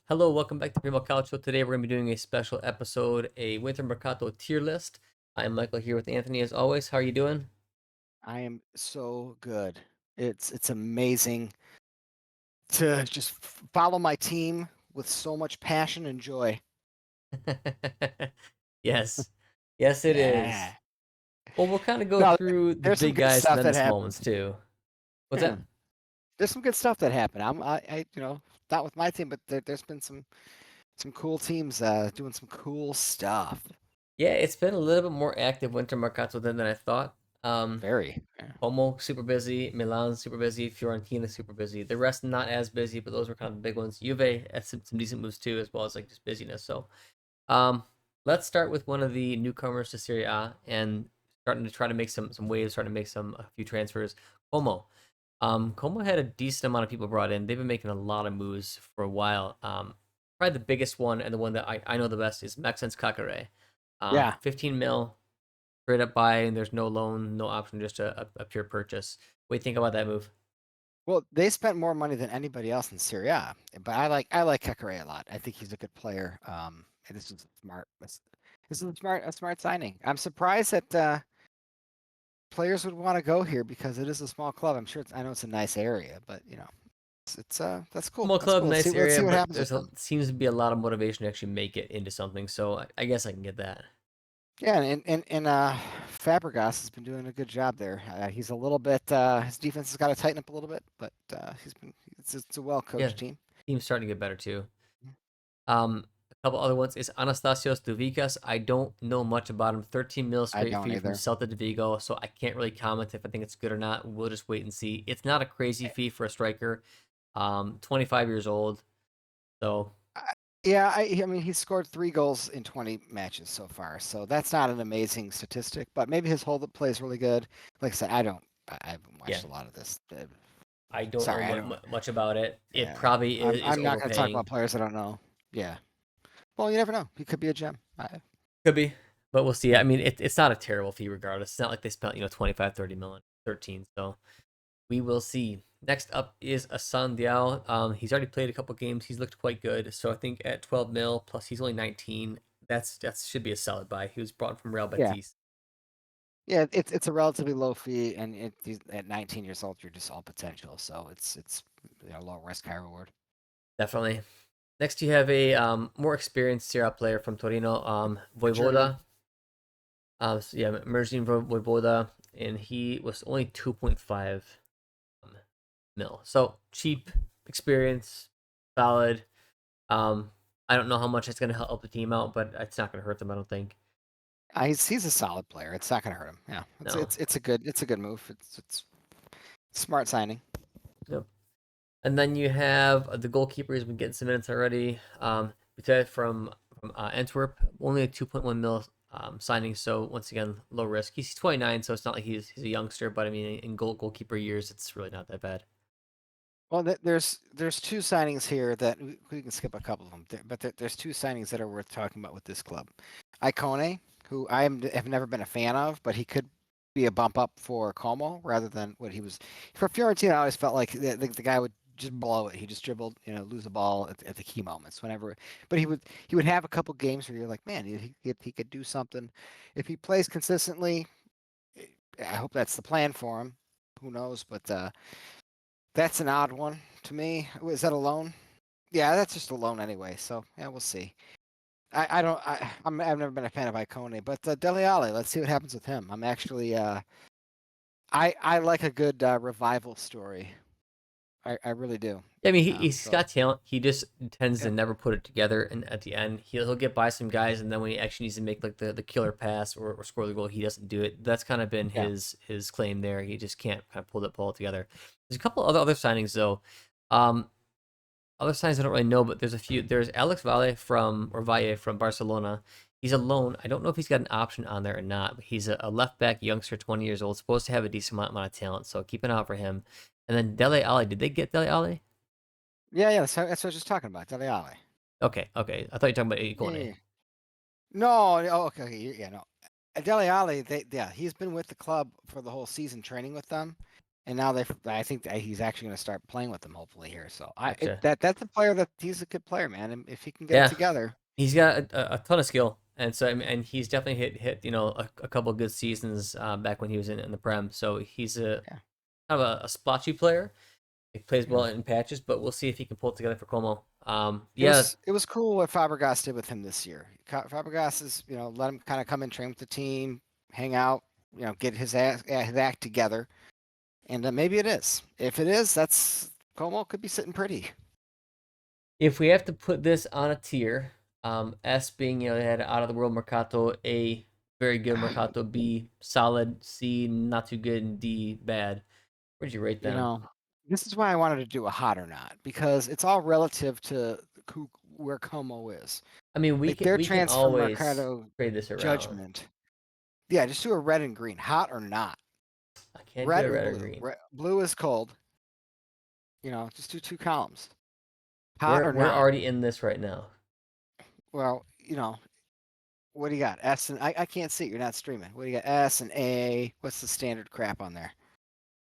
Hello, welcome back to Primo Calcio. Today we're going to be doing a special episode, a Winter Mercato tier list. I'm Michael here with Anthony as always. How are you doing? I am so good. It's amazing to just follow my team with so much passion and joy. Yes. Yes, it is. Yeah. Well, we'll kind of go No, through the there's some big good guys and stuff then that the small ones happened. too. What's Yeah. that? There's some good stuff that happened. Not with my team, but there's been some cool teams doing some cool stuff. Yeah, it's been a little bit more active Winter Mercato than I thought. Um, Very. Yeah. Como super busy, Milan super busy, Fiorentina super busy. The rest not as busy, but those were kind of the big ones. Juve had some decent moves too, as well as like just busyness. So Um, let's start with one of the newcomers to Serie A and starting to try to make some waves, starting to make a few transfers. Como. Como had a decent amount of people brought in. They've been making a lot of moves for a while. Probably the biggest one and the one that I know the best is Maxence Kakare. Yeah. 15 mil, straight up buy, and there's no loan, no option, just a pure purchase. What do you think about that move? Well, they spent more money than anybody else in Serie A, but I like Kekere a lot. I think he's a good player. And this is smart. This is a smart signing. I'm surprised that players would want to go here because it is a small club. I know it's a nice area, but it's that's cool. Small That's club, cool. Let's see nice let's area, see what but happens with them. seems to be a lot of motivation to actually make it into something. So I guess I can get that. Yeah, and Fabregas has been doing a good job there. He's a little bit his defense has got to tighten up a little bit, but it's a well Yeah, coached team. team's starting to get better too. A couple other ones is Anastasios Douvikas. I don't know much about him. 13 mil I straight don't fee from either. Celta de Vigo, so I can't really comment if I think it's good or not. We'll just wait and see. It's not a crazy fee for a striker. 25 years old, so Uh, Yeah, I mean he's scored 3 goals in 20 matches so far, so that's not an amazing statistic. But maybe his hold up play is really good. Like I said, I haven't yeah, watched a lot of this. I don't know Sorry, I don't. much about it. It Yeah, probably is I'm not going to talk about overpaying. players I don't know. Yeah. Well, you never know. He could be a gem. Could be, but we'll see. I mean, it's not a terrible fee regardless. It's not like they spent 25, 30 million, 13. So we will see. Next up is Asan Diao. He's already played a couple games. He's looked quite good. So I think at 12 mil plus he's only 19. That should be a solid buy. He was brought from Real Yeah. Betis. Yeah, it's a relatively low fee, and at 19 years old, you're just all potential. So it's low risk, high reward. Definitely. Next you have a more experienced Serie A player from Torino, A German. Voivoda. So yeah, Merging Voivoda, and he was only 2.5 mil. So cheap, experience, solid. Um, I don't know how much it's going to help the team out, but it's not going to hurt them. I don't think. He's a solid player. It's not going to hurt him. Yeah, No. it's a good move. It's smart signing. Yep. And then you have the goalkeeper who's been getting some minutes already. Butet from Antwerp, only a 2.1 mil signing. So once again, low risk. He's 29, so it's not like he's a youngster. But I mean, in goalkeeper years, it's really not that bad. Well, there's two signings here that we can skip a couple of them, but there's two signings that are worth talking about with this club. Icone, who have never been a fan of, but he could be a bump up for Como rather than what he was for Fiorentina. I always felt like the guy would just blow it. He just dribbled, lose the ball at the key moments whenever. But he would have a couple games where you're like, man, he could do something if he plays consistently. I hope that's the plan for him. Who knows? But that's an odd one to me. Is that a loan? Yeah, that's just a loan anyway. So yeah, we'll see. I don't. I've never been a fan of Icone, but Dele Alli. Let's see what happens with him. I'm actually. I like a good revival story. I really do. I mean, he's So got talent. He just tends to yeah, never put it together. And at the end, he'll get by some guys, and then when he actually needs to make like the killer pass or score the goal, he doesn't do it. That's kind of been yeah. his claim there. He just can't kind of pull it together. There's a couple other signings though. Um, Other signings I don't really know, but there's a few. There's Alex Valle from Barcelona. He's a loan. I don't know if he's got an option on there or not, but he's a left back youngster, 20 years old, supposed to have a decent amount of talent. So keep an eye out for him. And then Dele Alli. Did they get Dele Alli? Yeah. That's what I was just talking about. Dele Alli. Okay, okay. I thought you were talking about Yeah, Ikone. yeah. No. Okay. Yeah. No. Dele Alli. Yeah. He's been with the club for the whole season, training with them, and now I think that he's actually going to start playing with them hopefully here. So Gotcha. that's a player that he's a good player, man. And if he can get it Yeah, together, he's got a ton of skill, and so I mean, and he's definitely hit a couple of good seasons back when he was in the Prem. So he's a yeah, kind of a splotchy player. He plays well yeah. in patches, but we'll see if he can pull it together for Como. It Yeah, was cool what Fabregas did with him this year. Fabregas is let him kind of come and train with the team, hang out, get his act together, and maybe it is. If it is, that's Como could be sitting pretty. if we have to put this on a tier, S being they had out of the world Mercato, A very good Mercato, B solid, C not too good, and D bad. Where'd you rate You them? know, this is why I wanted to do a hot or not because it's all relative to where Como is. I mean, Like their we can transfer always Mercado trade this around. judgment. Yeah, just do a red and green, hot or not, I can't do red a or red or blue. green. Blue is cold. Just do two columns, hot or We're not. already in this right now. Well, what do you got? S and I can't see it. You're not streaming. What do you got? S and A. What's the standard crap on there?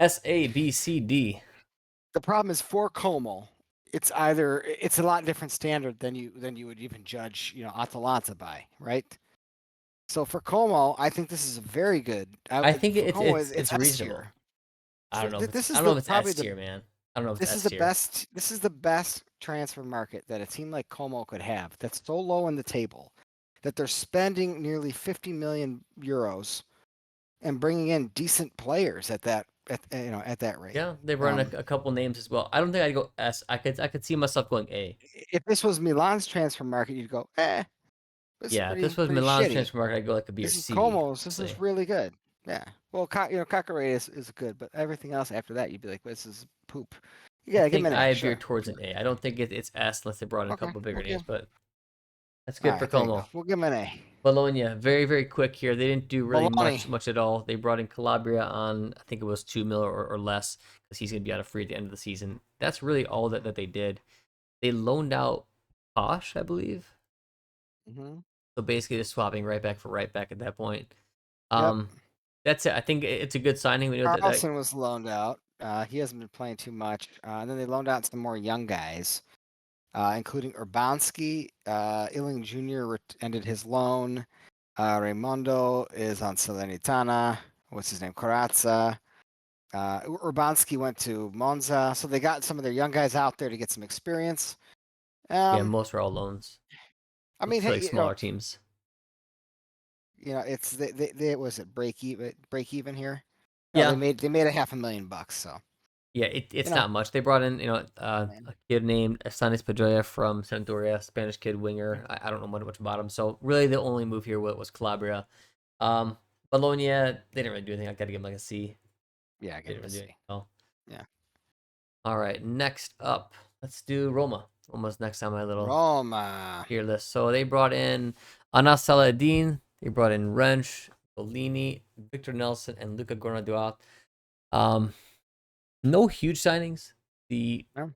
SABCD. The problem is for Como, it's a lot different standard than you would even judge Atalanta by, right? So for Como, I think this is very good. I think For Como, it's it's S reasonable. tier. So this is I don't know the if it's probably S the tier, man. I don't know if it's this is S the tier. best this is the best transfer market that a team like Como could have. That's so low in the table that they're spending nearly 50 million euros and bringing in decent players at that rate. Yeah, they run Um, a couple names as well. I don't think I'd go S. I could see myself going A. if this was Milan's transfer market, you'd go, this is Yeah, if this was pretty Milan's shitty. transfer market, I'd go like a B or This is C. Como's. This is Honestly, really good. Yeah. Well, Kakare is good, but everything else after that, you'd be like, this is poop. I Yeah, give him think an I A. veer Sure. towards an A. I don't think it's S unless they brought in a Okay. couple bigger We'll names, give. but that's All good for right. There you go. Como. We'll give him an A. Bologna, very quick here. They didn't do really Baloney. much at all. They brought in Calabria on I think it was 2 mil or less because he's gonna be out of free at the end of the season. That's really all that they did. They loaned out Posh, I believe. Mm-hmm. So basically, just swapping right back for right back at that point. Yep. Um, that's it. I think it's a good signing. We know that Carlson was loaned out. He hasn't been playing too much. And then they loaned out some more young guys, including Urbanski. Illing Jr. Ended his loan. Raimondo is on Salernitana. What's his name? Corazza. Urbanski went to Monza, so they got some of their young guys out there to get some experience. yeah, Um, most are all loans I mean, for hey, like smaller teams. it's they was it break even here? No, Yeah, they made a $500,000. So yeah, you it's know, not much. They brought in man. a kid named Sanis Pedroia from Sampdoria, Spanish kid winger. I don't know much about him. So really, the only move here was Calabria. Um, Bologna, they didn't really do anything. I got to give them like a C. Yeah, They give didn't him a really do anything. C. Well. Yeah, All right, next up, let's do Roma. Roma's next on my little Roma. tier list. So they brought in Anas Saladin, they brought in Wrench, Bolini, Victor Nelson, and Luca Gornaduat. Um, no huge signings. The No,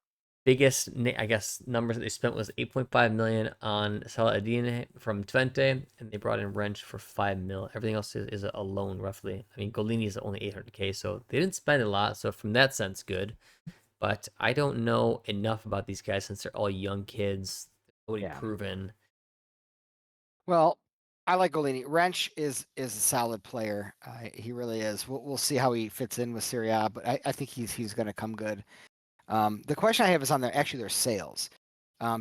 biggest, I guess, numbers that they spent was 8.5 million on Saladin from Twente, and they brought in Wrench for 5 mil. Everything else is a loan, roughly. I mean, Golini is only 800K, so they didn't spend a lot. So from that sense, good. But I don't know enough about these guys since they're all young kids, already yeah. proven. Well, I like Golini. Wrench is a solid player. He really is. We'll see how he fits in with Serie A, but I think he's going to come good. The question I have is on their sales,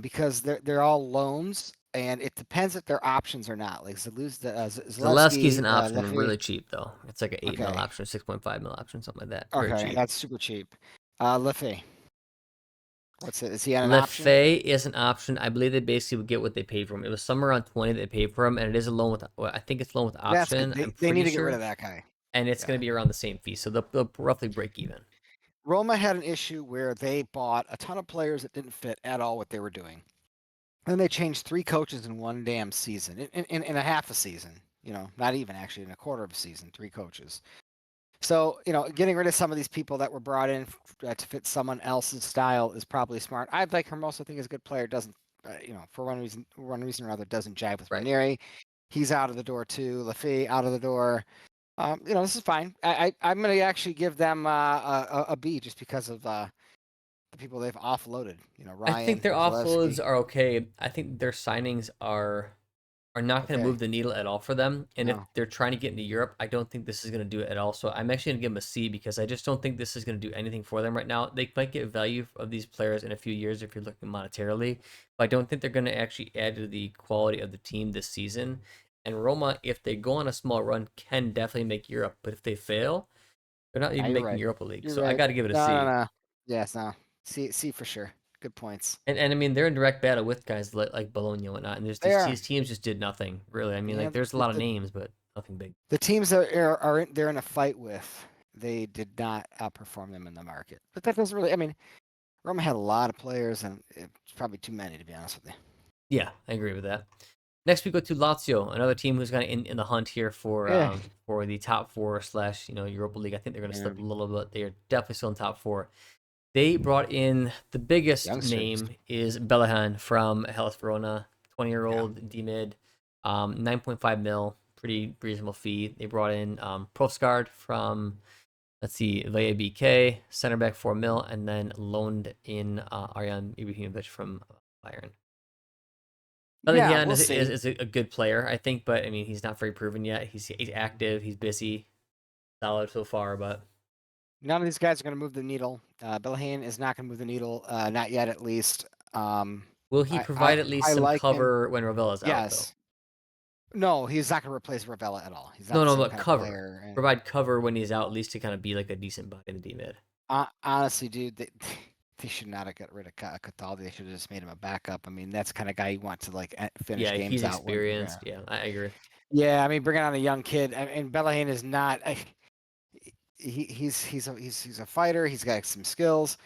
because they're all loans, and it depends if they're options or not. Like Zalewski's Zalewski, an option, Lefty. really cheap though. It's like an 8 mil Okay, option, 6.5 mil option, something like that. Very okay, cheap. that's super cheap. Lefty, what's it? Is he on an option? Lefay is an option. I believe they basically would get what they paid for him. It was somewhere around 20 that they paid for him, and it is a loan with. Well, I think it's loan with That's good. option. I'm They need pretty to get rid sure, of that guy. and it's Yeah. going to be around the same fee, so they'll roughly break even. Roma had an issue where they bought a ton of players that didn't fit at all what they were doing. And they changed three coaches in one damn season, in a half a season. Not even actually in a quarter of a season, three coaches. So, getting rid of some of these people that were brought in to fit someone else's style is probably smart. I'd like Hermoso. I think is a good player. Doesn't, for one reason or other, doesn't jive with Right. Ranieri. He's out of the door too. Lafay out of the door. This is fine. I'm going to actually give them a B just because of the people they've offloaded. I think Ryan, their offloads Zalewski. are okay. I think their signings are not going to Okay. move the needle at all for them. And if No, they're trying to get into Europe, I don't think this is going to do it at all. So I'm actually going to give them a C because I just don't think this is going to do anything for them right now. They might get value of these players in a few years if you're looking monetarily, but I don't think they're going to actually add to the quality of the team this season. And Roma, if they go on a small run, can definitely make Europe. But if they fail, they're not no, even you're making right. Europa League. You're So I right. got to give it a No, no, C. no. Yes, no. See for sure. Good points. And I mean they're in direct battle with guys like Bologna and whatnot, and there's They are. these teams just did nothing really. I mean Yeah, like there's a lot of names, but nothing big. the teams that they're in a fight with, they did not outperform them in the market. But that doesn't really. I mean, Roma had a lot of players, and it's probably too many to be honest with you. Yeah, I agree with that. Next we go to Lazio, another team who's kind of in the hunt here Yeah. for the top four slash Europa League. I think they're going to Yeah. slip a little bit. They are definitely still in top four. They brought in the biggest Youngsters. name is Bellahan from Hellas Verona, 20-year-old Yeah. year old D mid, 9.5 mil, pretty reasonable fee. They brought in Profsgaard from let's see, Via BK, center back 4 mil, and then loaned in Arjan Ibrahimovic from Bayern. Yeah, Bellingham we'll is, see. is, is a good player, I think, but I mean, he's not very proven yet. He's active, he's busy, solid so far, but None of these guys are going to move the needle. Bellahan is not going to move the needle, not yet at least. will he I, I provide at least I some like him. cover when Ravella's out, though? Yes. No, he's not going to replace Ravella at all. He's not No, the no, same but kind of cover. player. And Provide cover when he's out, at least to kind of be like a decent buy in the D mid. honestly, dude, they should not have got rid of Cataldi. They should have just made him a backup. I mean, that's the kind of guy you want to like finish Yeah, games he's out when you're. experienced. Yeah, I agree. Yeah, I mean, bringing on a young kid, and Bellahan is not. He's a fighter. He's got some skills.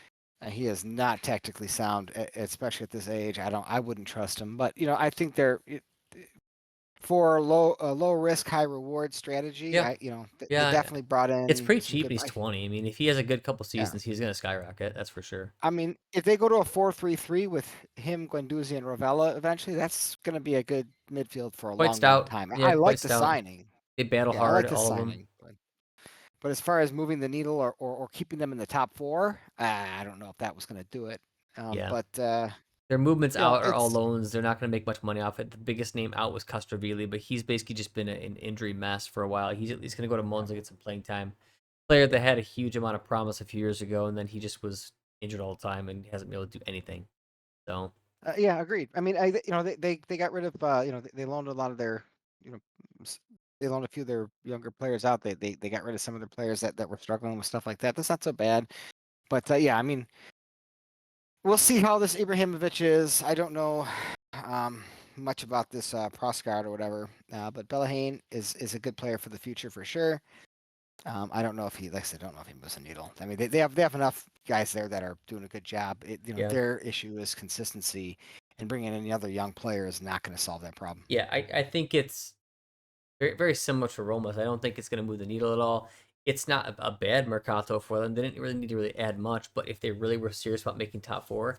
He is not technically sound, especially at this age. I wouldn't trust him. But I think they're for low risk, high reward strategy. Yeah, They yeah. definitely brought It's in pretty some cheap. good. He's 20. I mean, if he has a good couple Yeah, seasons, he's going to skyrocket. That's for sure. I mean, if they go to a 4-3-3 with him, Guendouzi, and Ravella, eventually, that's going to be a good midfield for a Quite long, long stout. time. Yeah, I quite like the stout. signing. They battle Yeah, I hard, like the all of them. signing. But as far as moving the needle or keeping them in the top four, I don't know if that was going to do it. Yeah. But Their movements out are all it's loans. They're not going to make much money off it. The biggest name out was Castrovilli, but he's basically just been an injury mess for a while. He's at least going to go to Monza get some playing time. Player that had a huge amount of promise a few years ago, and then he just was injured all the time and hasn't been able to do anything. So yeah, agreed. I mean, they got rid of they loaned a lot of their you know s- they loaned a few of their younger players out. They got rid of some of their players that were struggling with stuff like that. That's not so bad. But yeah, I mean, we'll see how this Ibrahimovic is. I don't know much about this Proscard or whatever, but Bellahain is a good player for the future for sure. I don't know if he, like I said, I don't know if he moves a needle. I mean, they have enough guys there that are doing a good job. yeah, Their issue is consistency, and bringing in any other young player is not going to solve that problem. yeah, I think it's very similar to Roma's. I don't think it's going to move the needle at all. It's not a bad Mercato for them. They didn't really need to really add much, but if they really were serious about making top four,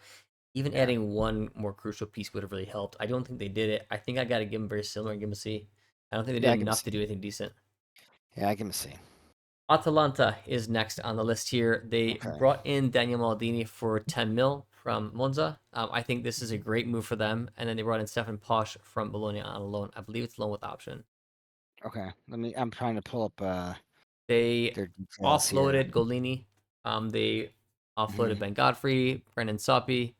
even Yeah, adding one more crucial piece would have really helped. I don't think they did it. I think I got to give them very similar and give them a C. I don't think they yeah, I did give him a enough C. to do anything decent. Yeah, I give him a C. Atalanta is next on the list here. They Okay, brought in Daniel Maldini for 10 mil from Monza. I think this is a great move for them. And then they brought in Stefan Posch from Bologna on a loan. I believe it's loan with option. okay. I'm trying to pull up They their details here. offloaded Golini. They Hmm. offloaded Ben Godfrey, Brennan Soppy.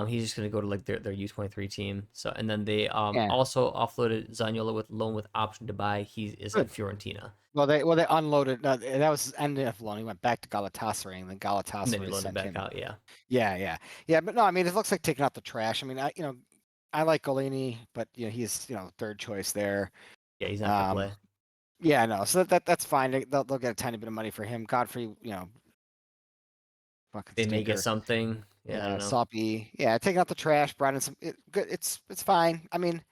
He's just gonna go to like their U23 team. So and then they Yeah, also offloaded Zaniolo with loan with option to buy. He is at good. Fiorentina. Well, they unloaded. No, that was his end of loan. He went back to Galatasaray, and then And then he Galatasaray loaned him sent back him. out. Yeah. Yeah, yeah, yeah. But no, I mean, it looks like taking out the trash. I mean, I like Golini, but he's third choice there. Yeah, he's not gonna Um, play. yeah, no, so that's fine. They'll get a tiny bit of money for him. Godfrey, fucking They may get stinker. something. Yeah, I Yeah, don't know. Soppy. Yeah, taking out the trash, brought in some. Good. It's fine. I mean,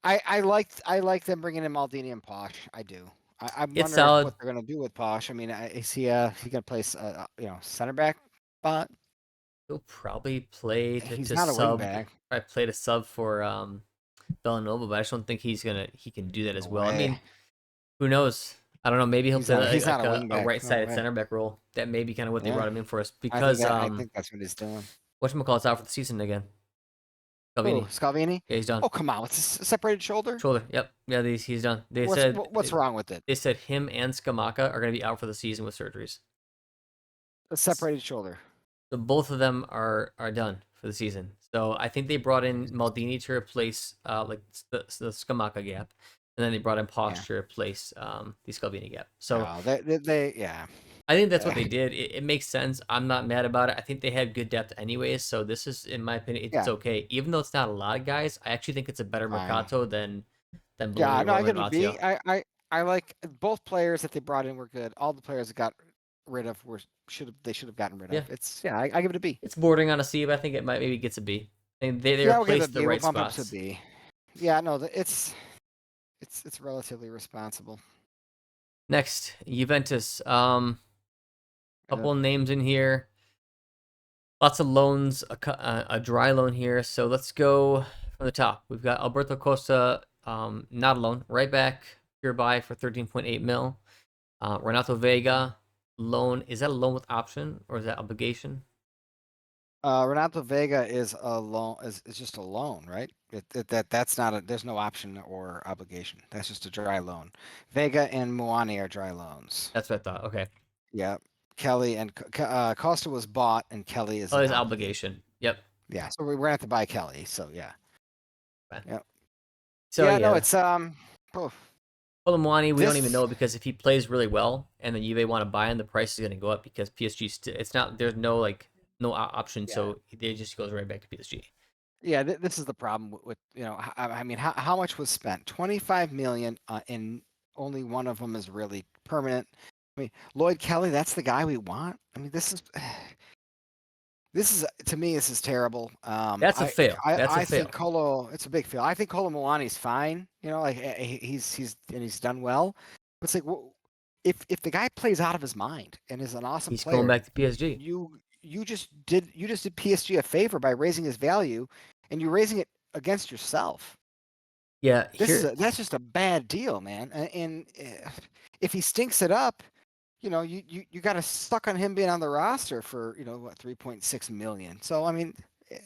I like them bringing in Maldini and Posh. I do. I It's wonder solid. what they're gonna do with Posh. I mean, is he gonna play center back spot? He'll probably play He's to not a wing sub. back. Probably play to sub for Villanova, but I just don't think he can do that as No well. I way. mean, who knows? I don't know. Maybe he'll He's play not. He's like not a a wingback. No right-sided way. center back role. That may be kind of what they Yeah, brought him in for us because I think that's what he's doing. whatchamacallit's out for the season again. Who? Calvini. Scalvini? Yeah, he's done. Oh, come on! What's this, separated shoulder? Shoulder. Yep. Yeah, he's done. What's wrong with it? They said him and Skamaka are going to be out for the season with surgeries. A separated shoulder. So both of them are done for the season. So I think they brought in Maldini to replace like the Skamaka gap, and then they brought in Yeah. Posh to replace the Scalvini gap. So No, yeah. I think that's what they did. It makes sense. I'm not mad about it. I think they had good depth anyways. So this is, in my opinion, it's Yeah, okay. Even though it's not a lot of guys, I actually think it's a better fine. Mercato than Yeah, Bologna, no, I Roma, give and it a B. Lazio. I like both players that they brought in were good. All the players that got rid of should have gotten rid Yeah, of. It's yeah, I give it a B. it's bordering on a C, but I think it might maybe gets a B. And they Yeah, we'll give it a replaced the B. We'll right bump up to spots. B. Yeah, no, it's relatively responsible. Next, Juventus. Yeah. Couple of names in here. Lots of loans, a dry loan here. So let's go from the top. We've got Alberto Costa, not a loan, right back, pure buy for 13.8 mil. Renato Vega, loan. Is that a loan with option or is that obligation? Renato Vega is a loan is just a loan, right? That's not a there's no option or obligation. That's just a dry loan. Vega and Muani are dry loans. That's what I thought. Okay. Yeah. Kelly and Costa was bought and Kelly is Oh, an it's obligation. obligation. Yep. Yeah, so we're gonna have to buy Kelly. So yeah. Fine. Yeah. So Yeah, no, yeah, it's oh, Colomwani, we don't even this know because if he plays really well and then Juve want to buy him, the price is going to go up because PSG. It's not. There's no like no option, yeah. so they just goes right back to PSG. Yeah, this is the problem with I mean how much was spent? 25 million and only one of them is really permanent. I mean, Lloyd Kelly, that's the guy we want. I mean, this is to me this is terrible. That's a fail. That's a I think fail. Colo it's a big fail. I think Colo Milani's fine. Like he's done well. But it's like if the guy plays out of his mind and is an awesome He's going player, back to PSG. you just did PSG a favor by raising his value, and you're raising it against yourself. Yeah, here That's just a bad deal, man. If he stinks it up, you got to suck on him being on the roster for what 3.6 million. So I mean,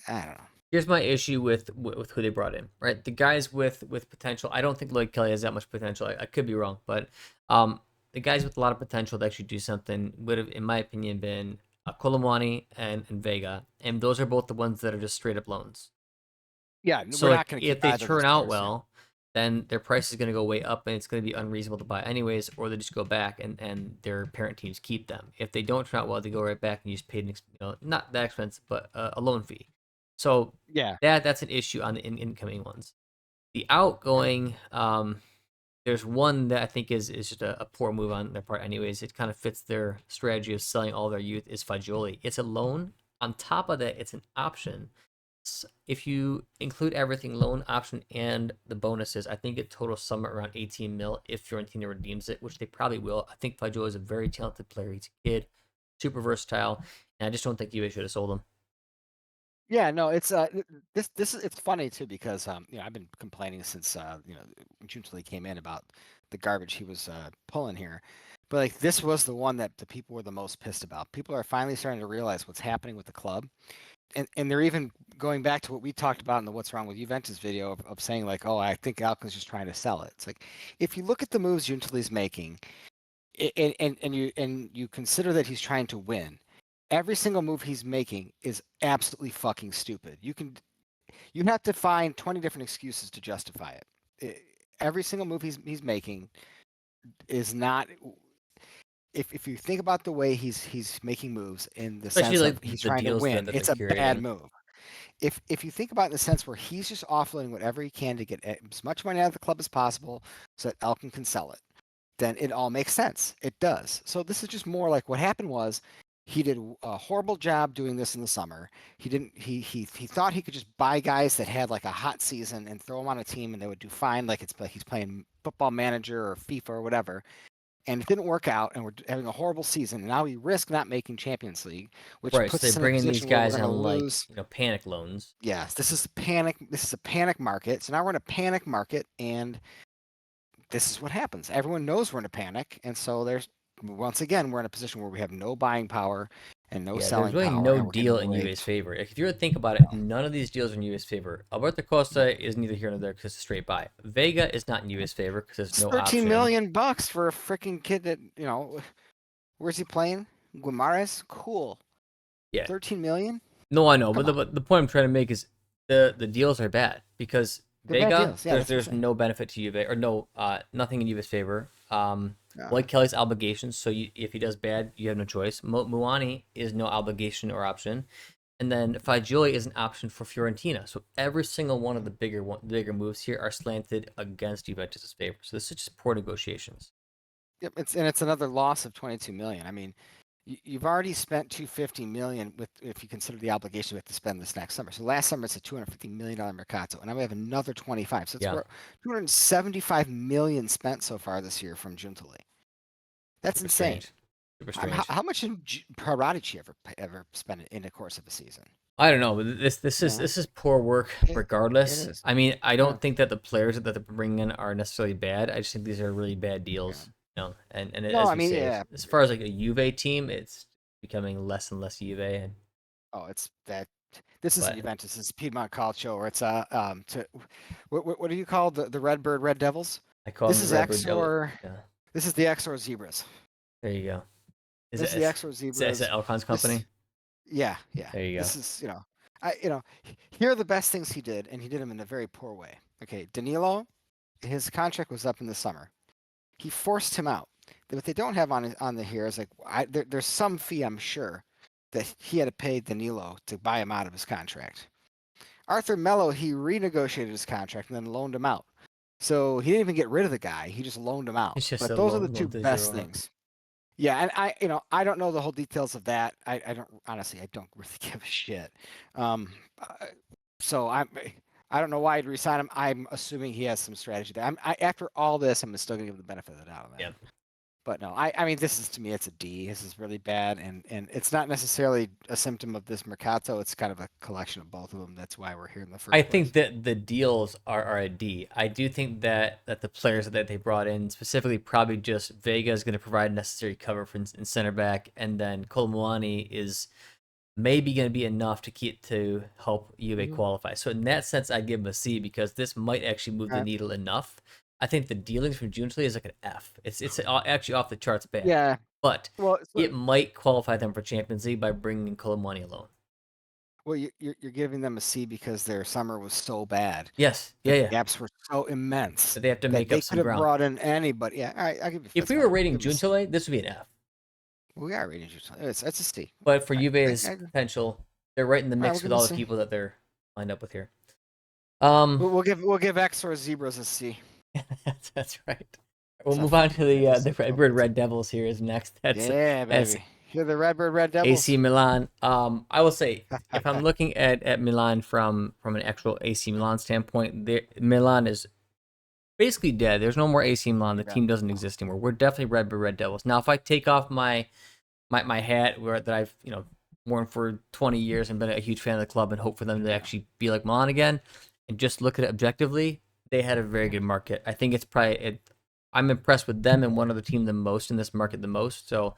I don't know. here's my issue with who they brought in. Right, the guys with potential. I don't think Lloyd Kelly has that much potential. I could be wrong, but the guys with a lot of potential to actually do something would have, in my opinion, been Colomwani and Vega, and those are both the ones that are just straight up loans. Yeah, So we're not like going to if keep they either of those turn out players. Yeah. well, then their price is going to go way up and it's going to be unreasonable to buy anyways, or they just go back and their parent teams keep them. If they don't turn out well, they go right back and you just pay not that expensive, but a loan fee. So Yeah. that's an issue on the incoming ones. The outgoing, there's one that I think is just a poor move on their part. Anyways, it kind of fits their strategy of selling all their youth. Is Fagioli? It's a loan. On top of that, it's an option. If you include everything, loan option and the bonuses, I think it totals somewhere around 18 mil if Fiorentina redeems it, which they probably will. I think Fagioli is a very talented player. He's a kid, super versatile, and I just don't think Juve should have sold him. Yeah, no, it's this is it's funny too because I've been complaining since Juntley came in about the garbage he was pulling here, but like this was the one that the people were the most pissed about. People are finally starting to realize what's happening with the club, and they're even going back to what we talked about in the "What's Wrong with Juventus" video of saying like, oh, I think Alkin's just trying to sell it. It's like if you look at the moves Juntley's making, and you consider that he's trying to win. Every single move he's making is absolutely fucking stupid. You have to find 20 different excuses to justify it. Every single move he's making is not. If you think about the way he's making moves in the Especially sense of like he's the trying to deals win, that they're it's a bad curating. move. If you think about it in the sense where he's just offloading whatever he can to get as much money out of the club as possible so that Elkin can sell it, then it all makes sense. It does. So this is just more like what happened was he did a horrible job doing this in the summer. He didn't he thought he could just buy guys that had like a hot season and throw them on a team and they would do fine like it's like he's playing football manager or FIFA or whatever. And it didn't work out and we're having a horrible season. And now we risk not making Champions League, which Right, so puts they're us in a bringing these position where we're guys going to on like lose. panic loans. Yes, this is a panic market. So now we're in a panic market and this is what happens. Everyone knows we're in a panic, and so there's once again we're in a position where we have no buying power and no Yeah, there's selling really power, no and we're getting deal in Juve's raped. favor. If you were to think about it, none of these deals are in Juve's favor. Alberto Costa is neither here nor there because it's a straight buy. Vega is not in Juve's favor because there's It's no 13 option. million bucks for a freaking kid that where's he playing? Guimaraes, cool. Yeah, 13 million? no, I know, Come but on, the point I'm trying to make is the deals are bad because they're bad Vega, deals. Yeah, that's what I'm there's saying. no benefit to Juve or no nothing in Juve's favor. Uh, Like Kelly's obligations, so if he does bad, you have no choice. Muani is no obligation or option, and then Fagioli is an option for Fiorentina. So every single one of the bigger moves here are slanted against Juventus' favor. So this is just poor negotiations. yep, it's another loss of 22 million. I mean, you've already spent 250 million with if you consider the obligation we have to spend this next summer. So last summer it's a 250 million Mercato, and now we have another 25. So it's Yeah, 275 million spent so far this year from June to late. That's super insane. strange, super strange. How much did Paratici ever spend in the course of a season? I don't know, but You know, this is poor work it, it regardless. is. I mean, I Yeah, don't think that the players that they're bringing in are necessarily bad. I just think these are really bad yeah. deals. And No, as I you mean, say, yeah. as far as like a Juve team, it's becoming less and less Juve. And Oh, it's that. This isn't but Juventus. It's Piedmont Calcio, or it's what do you call the Redbird Red Devils? I call This them the is Redbird Devil. Exor. Yeah, This is the Exor Zebras. there you go. Is This it is the Exor is that Zebras. Elcon's This, company? yeah, yeah. There you go. This is here are the best things he did, and he did them in a very poor way. Okay, Danilo, his contract was up in the summer. He forced him out. What they don't have on the here is like there's some fee I'm sure that he had to pay Danilo to buy him out of his contract. Arthur Mello, he renegotiated his contract and then loaned him out. So he didn't even get rid of the guy. He just loaned him out. It's just But a those are the two loan to best zero. things. Yeah, and I don't know the whole details of that. I don't honestly. I don't really give a shit. Um, uh, so I don't know why he'd resign him. I'm assuming he has some strategy there. After all this, I'm still gonna give him the benefit of the doubt on that. Yeah. But no, I mean, this is to me, it's a D. This is really bad, and it's not necessarily a symptom of this Mercato. It's kind of a collection of both of them. That's why we're here in the I first think place. that the deals are a D. I do think that the players that they brought in, specifically probably just Vega is going to provide necessary cover for in center back, and then Kolmuani is maybe going to be enough to help Juve Mhm. qualify. So in that sense, I give him a C because this might actually move the Uh, needle enough. I think the dealings from June to is like an F. It's actually off the charts bad, yeah. but Well, it might qualify them for Champions League by bringing Kolmuani alone. you're giving them a C because their summer was so bad Yes, yeah, that the yeah. gaps were so immense That they have to that make they up could some have ground. brought in anybody. Yeah, all right, I'll give you If that's we were fine. rating Give them a C. Giuntoli, this would be an F. We are rating you. It's a C. But for I, Juve's I agree. potential, they're right in the All right, we'll mix give with them a all the C. people that they're lined up with here. Um, We'll give X or Zebras a C. that's right. We'll It's a move on to the Redbird it's a Red Devils here is next. yeah, That's baby. You're the Redbird Red AC Devils. Milan. I will say if I'm looking at Milan from an actual AC Milan standpoint, Milan is basically dead. There's no more AC Milan. The Yeah. team doesn't exist anymore. We're definitely Redbird Red Devils. Now, if I take off my hat that I've worn for 20 years and been a huge fan of the club and hope for them to Yeah. actually be like Milan again, and just look at it objectively, they had a very good market. I think it's probably I'm impressed with them and one other team the most in this market the most. So,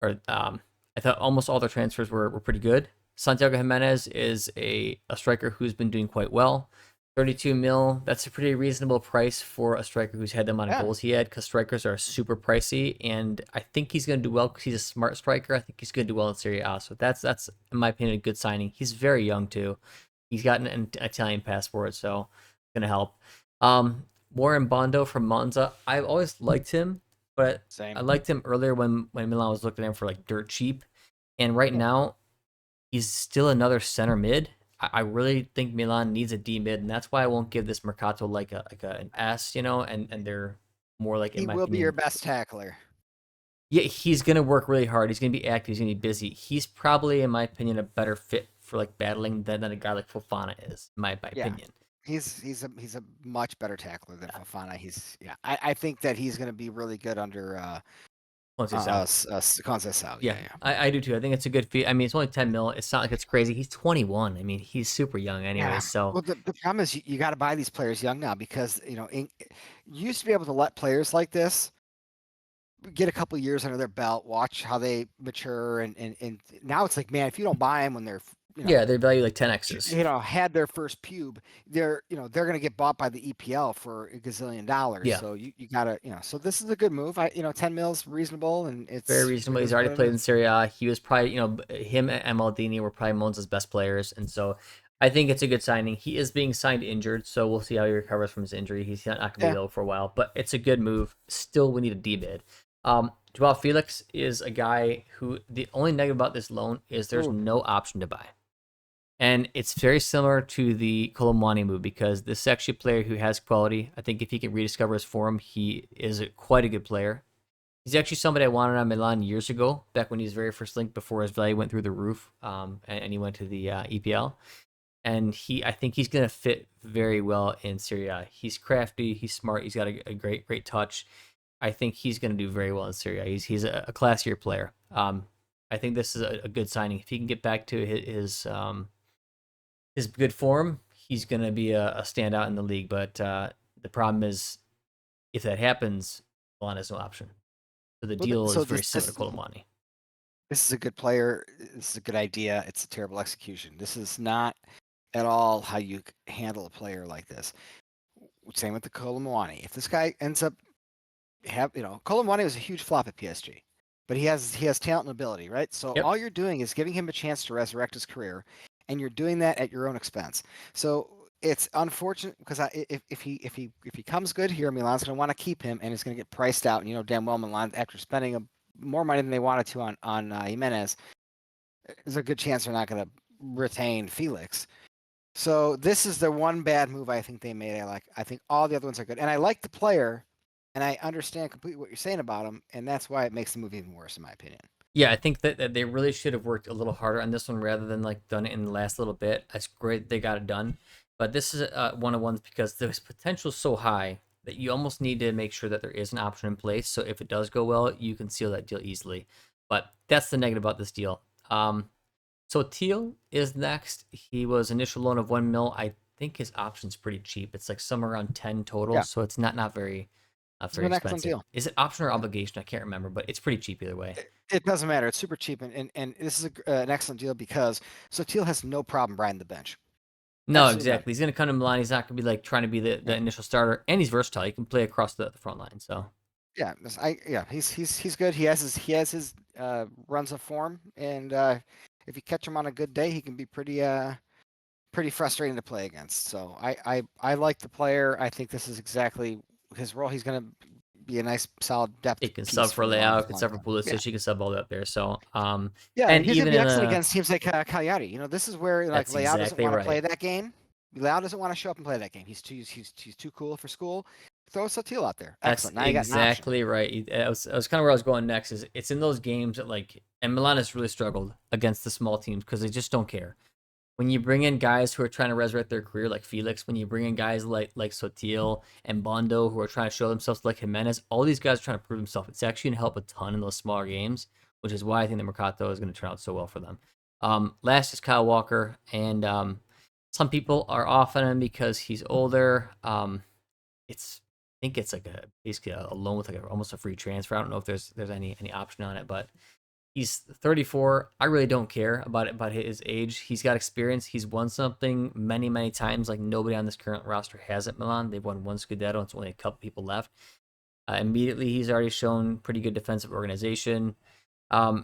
or I thought almost all their transfers were pretty good. Santiago Jimenez is a striker who's been doing quite well. 32 mil, that's a pretty reasonable price for a striker who's had the amount of Yeah. goals he had because strikers are super pricey. And I think he's going to do well because he's a smart striker. I think he's going to do well in Serie A. So that's in my opinion, a good signing. He's very young too. He's got an Italian passport, so going to help. Warren Bondo from Monza, I've always liked him, but I Same. liked him earlier when Milan was looking at him for like dirt cheap. And right Yeah. now, he's still another center mid. I really think Milan needs a D mid, and that's why I won't give this Mercato an S, and they're more like, in He my will be your opinion, best tackler. yeah, he's gonna work really hard. He's gonna be active. He's gonna be busy. He's probably, in my opinion, a better fit for like battling than a guy like Fofana is, in my Yeah. opinion. He's a much better tackler than Fofana. I think that he's going to be really good under Conceição. Conceição. Yeah, Yeah, yeah. I do too. I think it's a good fee. I mean, it's only 10 mil. It's not like it's crazy. He's 21. I mean, he's super young Yeah. anyways. So Well, the problem is you got to buy these players young now because you used to be able to let players like this get a couple years under their belt, watch how they mature, and now it's like, man, if you don't buy them when they're yeah, they value like 10 X's. had their first pube, they're gonna get bought by the EPL for a gazillion dollars. Yeah, So you gotta so this is a good move. 10 mils reasonable, and very it's reasonable. it He's is already what it played in is. Serie A. He was probably, him and Maldini were probably Monza's best players, and so I think it's a good signing. He is being signed injured, so we'll see how he recovers from his injury. He's not going to be Yeah. available for a while, but it's a good move. Still, we need a D bid. Joao Felix is a guy who the only negative about this loan is there's Ooh. no option to buy. And it's very similar to the Colomwani move because this is actually a player who has quality. I think if he can rediscover his form, he is quite a good player. He's actually somebody I wanted on Milan years ago, back when he was very first linked before his value went through the roof, and he went to the EPL. And I think he's going to fit very well in Serie A. He's crafty, he's smart, he's got a great touch. I think he's going to do very well in Serie A. He's a classier player. I think this is a good signing. If he can get back to his good form, he's going to be a standout in the league. But the problem is, if that happens, Milan has no option. So the Well, deal is so very similar to Colomani. this is a good player. This is a good idea. It's a terrible execution. This is not at all how you handle a player like this. Same with the Colomwani. If this guy ends up Colomwani was a huge flop at PSG, but he has talent and ability, right? So Yep. all you're doing is giving him a chance to resurrect his career, and you're doing that at your own expense. So it's unfortunate because if he comes good here, Milan's going to want to keep him, and he's going to get priced out. And damn well Milan, after spending more money than they wanted to on Jimenez, there's a good chance they're not going to retain Felix. So this is the one bad move I think they made. I think all the other ones are good, and I like the player, and I understand completely what you're saying about him, and that's why it makes the move even worse, in my opinion. Yeah, I think that they really should have worked a little harder on this one rather than like done it in the last little bit. It's great they got it done, but this is one of ones because there's potential so high that you almost need to make sure that there is an option in place. So if it does go well, you can seal that deal easily. But that's the negative about this deal. So Teal is next. He was initial loan of 1 mil. I think his option's pretty cheap. It's like somewhere around 10 total, Yeah, so it's not very it's very an excellent expensive. deal. Is it option or Yeah. obligation? I can't remember, but it's pretty cheap either way. It doesn't matter. It's super cheap, and this is an excellent deal because Teal has no problem riding the bench. No, Absolutely none. exactly. He's gonna come to Milan. He's not gonna be like trying to be the Yeah, initial starter, and he's versatile. He can play across the front line. So yeah. He's good. He has his runs of form, and if you catch him on a good day, he can be pretty frustrating to play against. So I like the player. I think this is exactly his role. He's going to be a nice, solid depth he can piece sub for for a long, Leao, can long sub for time. Yeah, Pulisic, he can sub all the way up there. So yeah, and and he's going to even be in excellent the against teams like Cagliari. This is where like that's Leao doesn't exactly want to play right. that game. Leao doesn't want to show up and play that game. He's too cool for school. Throw Sotil out there. That's Excellent. Now you got an option. exactly right. That was kind of where I was going next. Is it's in those games that like, and Milan has really struggled against the small teams because they just don't care. When you bring in guys who are trying to resurrect their career, like Felix, when you bring in guys like Sotil and Bondo who are trying to show themselves, like Jimenez, all these guys are trying to prove themselves. It's actually gonna help a ton in those smaller games, which is why I think the Mercato is gonna turn out so well for them. Last is Kyle Walker, and some people are off on him because he's older. I think it's like basically a loan with like almost a free transfer. I don't know if there's any option on it, but he's 34. I really don't care about his age. He's got experience. He's won something many times like nobody on this current roster has at Milan. They've won one Scudetto. It's only a couple people left. Immediately, he's already shown pretty good defensive organization.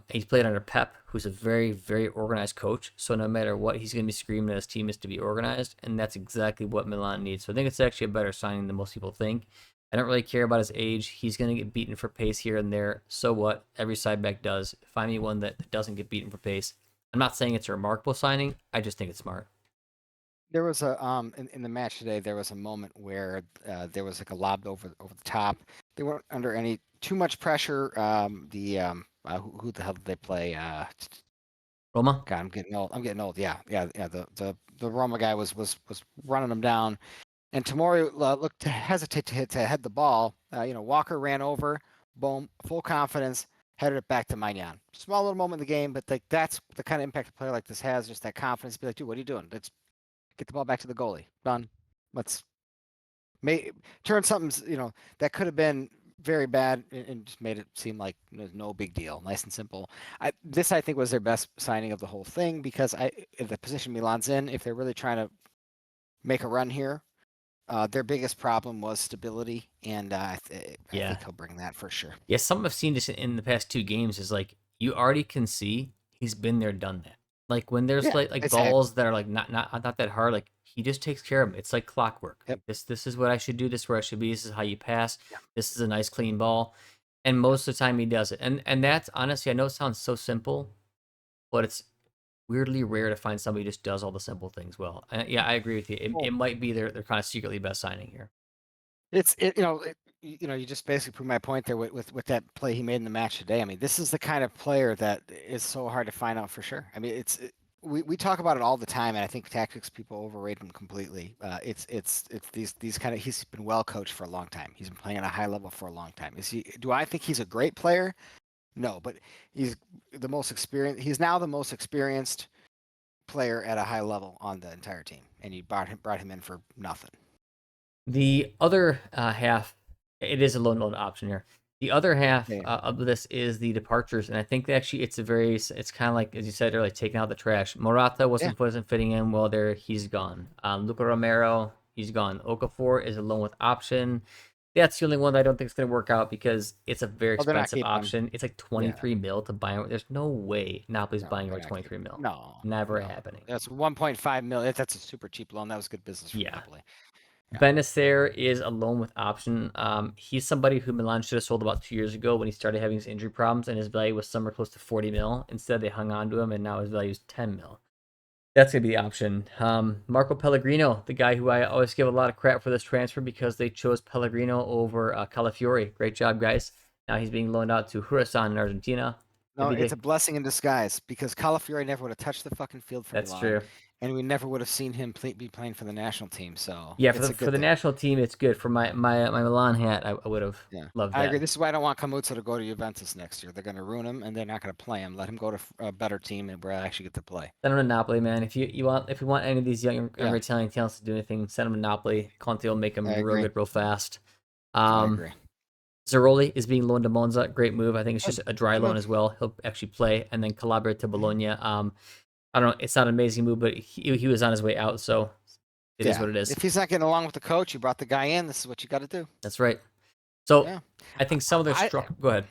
He's played under Pep, who's a very organized coach. So no matter what, he's going to be screaming at his team is to be organized, and that's exactly what Milan needs. So I think it's actually a better signing than most people think. I don't really care about his age. He's going to get beaten for pace here and there. So what? Every side back does. Find me one that doesn't get beaten for pace. I'm not saying it's a remarkable signing. I just think it's smart. There was a in the match today. There was a moment where there was like a lob over the top. They weren't under any too much pressure. Who the hell did they play? Roma? God, I'm getting old. I'm getting old. Yeah. The Roma guy was running them down, and Tomori looked to hesitate to head the ball. Walker ran over, boom, full confidence. headed it back to Magnan. Small little moment in the game, but like that's the kind of impact a player like this has. Just that confidence. Be like, dude, what are you doing? Let's get the ball back to the goalie. Done. Let's turn something that could have been very bad and just made it seem like there's no big deal, nice and simple. I think was their best signing of the whole thing because the position Milan's in, if they're really trying to make a run here, their biggest problem was stability, and I Yeah. think he'll bring that for sure. Yeah, something I've seen just in the past 2 games is like you already can see he's been there, done that. Like when there's Yeah, like exactly. balls that are like not that hard, like he just takes care of them. It's like clockwork. Yep. Like this is what I should do. This is where I should be. This is how you pass. Yeah. This is a nice clean ball, and Yep. most of the time he does it. And that's honestly, I know it sounds so simple, but it's weirdly rare to find somebody who just does all the simple things well. Yeah, I agree with you. It, Well, it might be their kind of secretly best signing here. it's it, you know it, you just basically proved my point there with that play he made in the match today. I mean, this is the kind of player that is so hard to find out for sure. I mean, we talk about it all the time, and I think tactics people overrate him completely. It's these kind of he's been well coached for a long time. He's been playing at a high level for a long time. Is he? Do I think he's a great player? No, but he's the most experienced. He's now the most experienced player at a high level on the entire team, and you brought him in for nothing. The other half, it is a loan option here. The other half Yeah, of this is the departures, and I think that actually it's kind of like as you said earlier, taking out the trash. Morata yeah. wasn't fitting in well there. He's gone. Luca Romero, he's gone. Okafor is a loan with option. That's the only one that I don't think is going to work out because it's a very Oh, they're not expensive keeping him. option. It's like Yeah. 23 mil to buy him. There's no way Napoli's No, buying him they're at not 23 keeping. mil. No, Never no. happening. That's 1.5 million. That's a super cheap loan. That was good business from Yeah. Napoli. Yeah. Benacer is a loan with option. He's somebody who Milan should have sold about 2 years ago when he started having his injury problems, and his value was somewhere close to 40 mil. Instead, they hung on to him, and now his value is 10 mil. That's gonna be the option. Marco Pellegrino, the guy who I always give a lot of crap for this transfer because they chose Pellegrino over Calafiori. Great job, guys. Now he's being loaned out to Huracan in Argentina. No, it's a blessing in disguise because Calafiori never would have touched the fucking field for That's Milan, true. and we never would have seen him be playing for the national team. So Yeah, it's a for good the thing. national team, it's good. For my Milan hat, I would have Yeah, loved I agree. that. This is why I don't want Camuzzo to go to Juventus next year. They're going to ruin him, and they're not going to play him. Let him go to a better team and where I actually get to play. Send him to Napoli, man. If you want any of these younger Yeah, Italian talents to do anything, send them to Napoli. Conte will make them I real agree. good, real fast. I Um, agree. Zeroli is being loaned to Monza. Great move. I think it's Good, just a dry good loan move. as well. He'll actually play, and then Calabria to Mhm. Bologna. I don't know. It's not an amazing move, but he was on his way out, so it is Yeah, what it is. if he's not getting along with the coach, you brought the guy in. This is what you got to do. That's right. So Yeah, I think some of their I struck. Go ahead.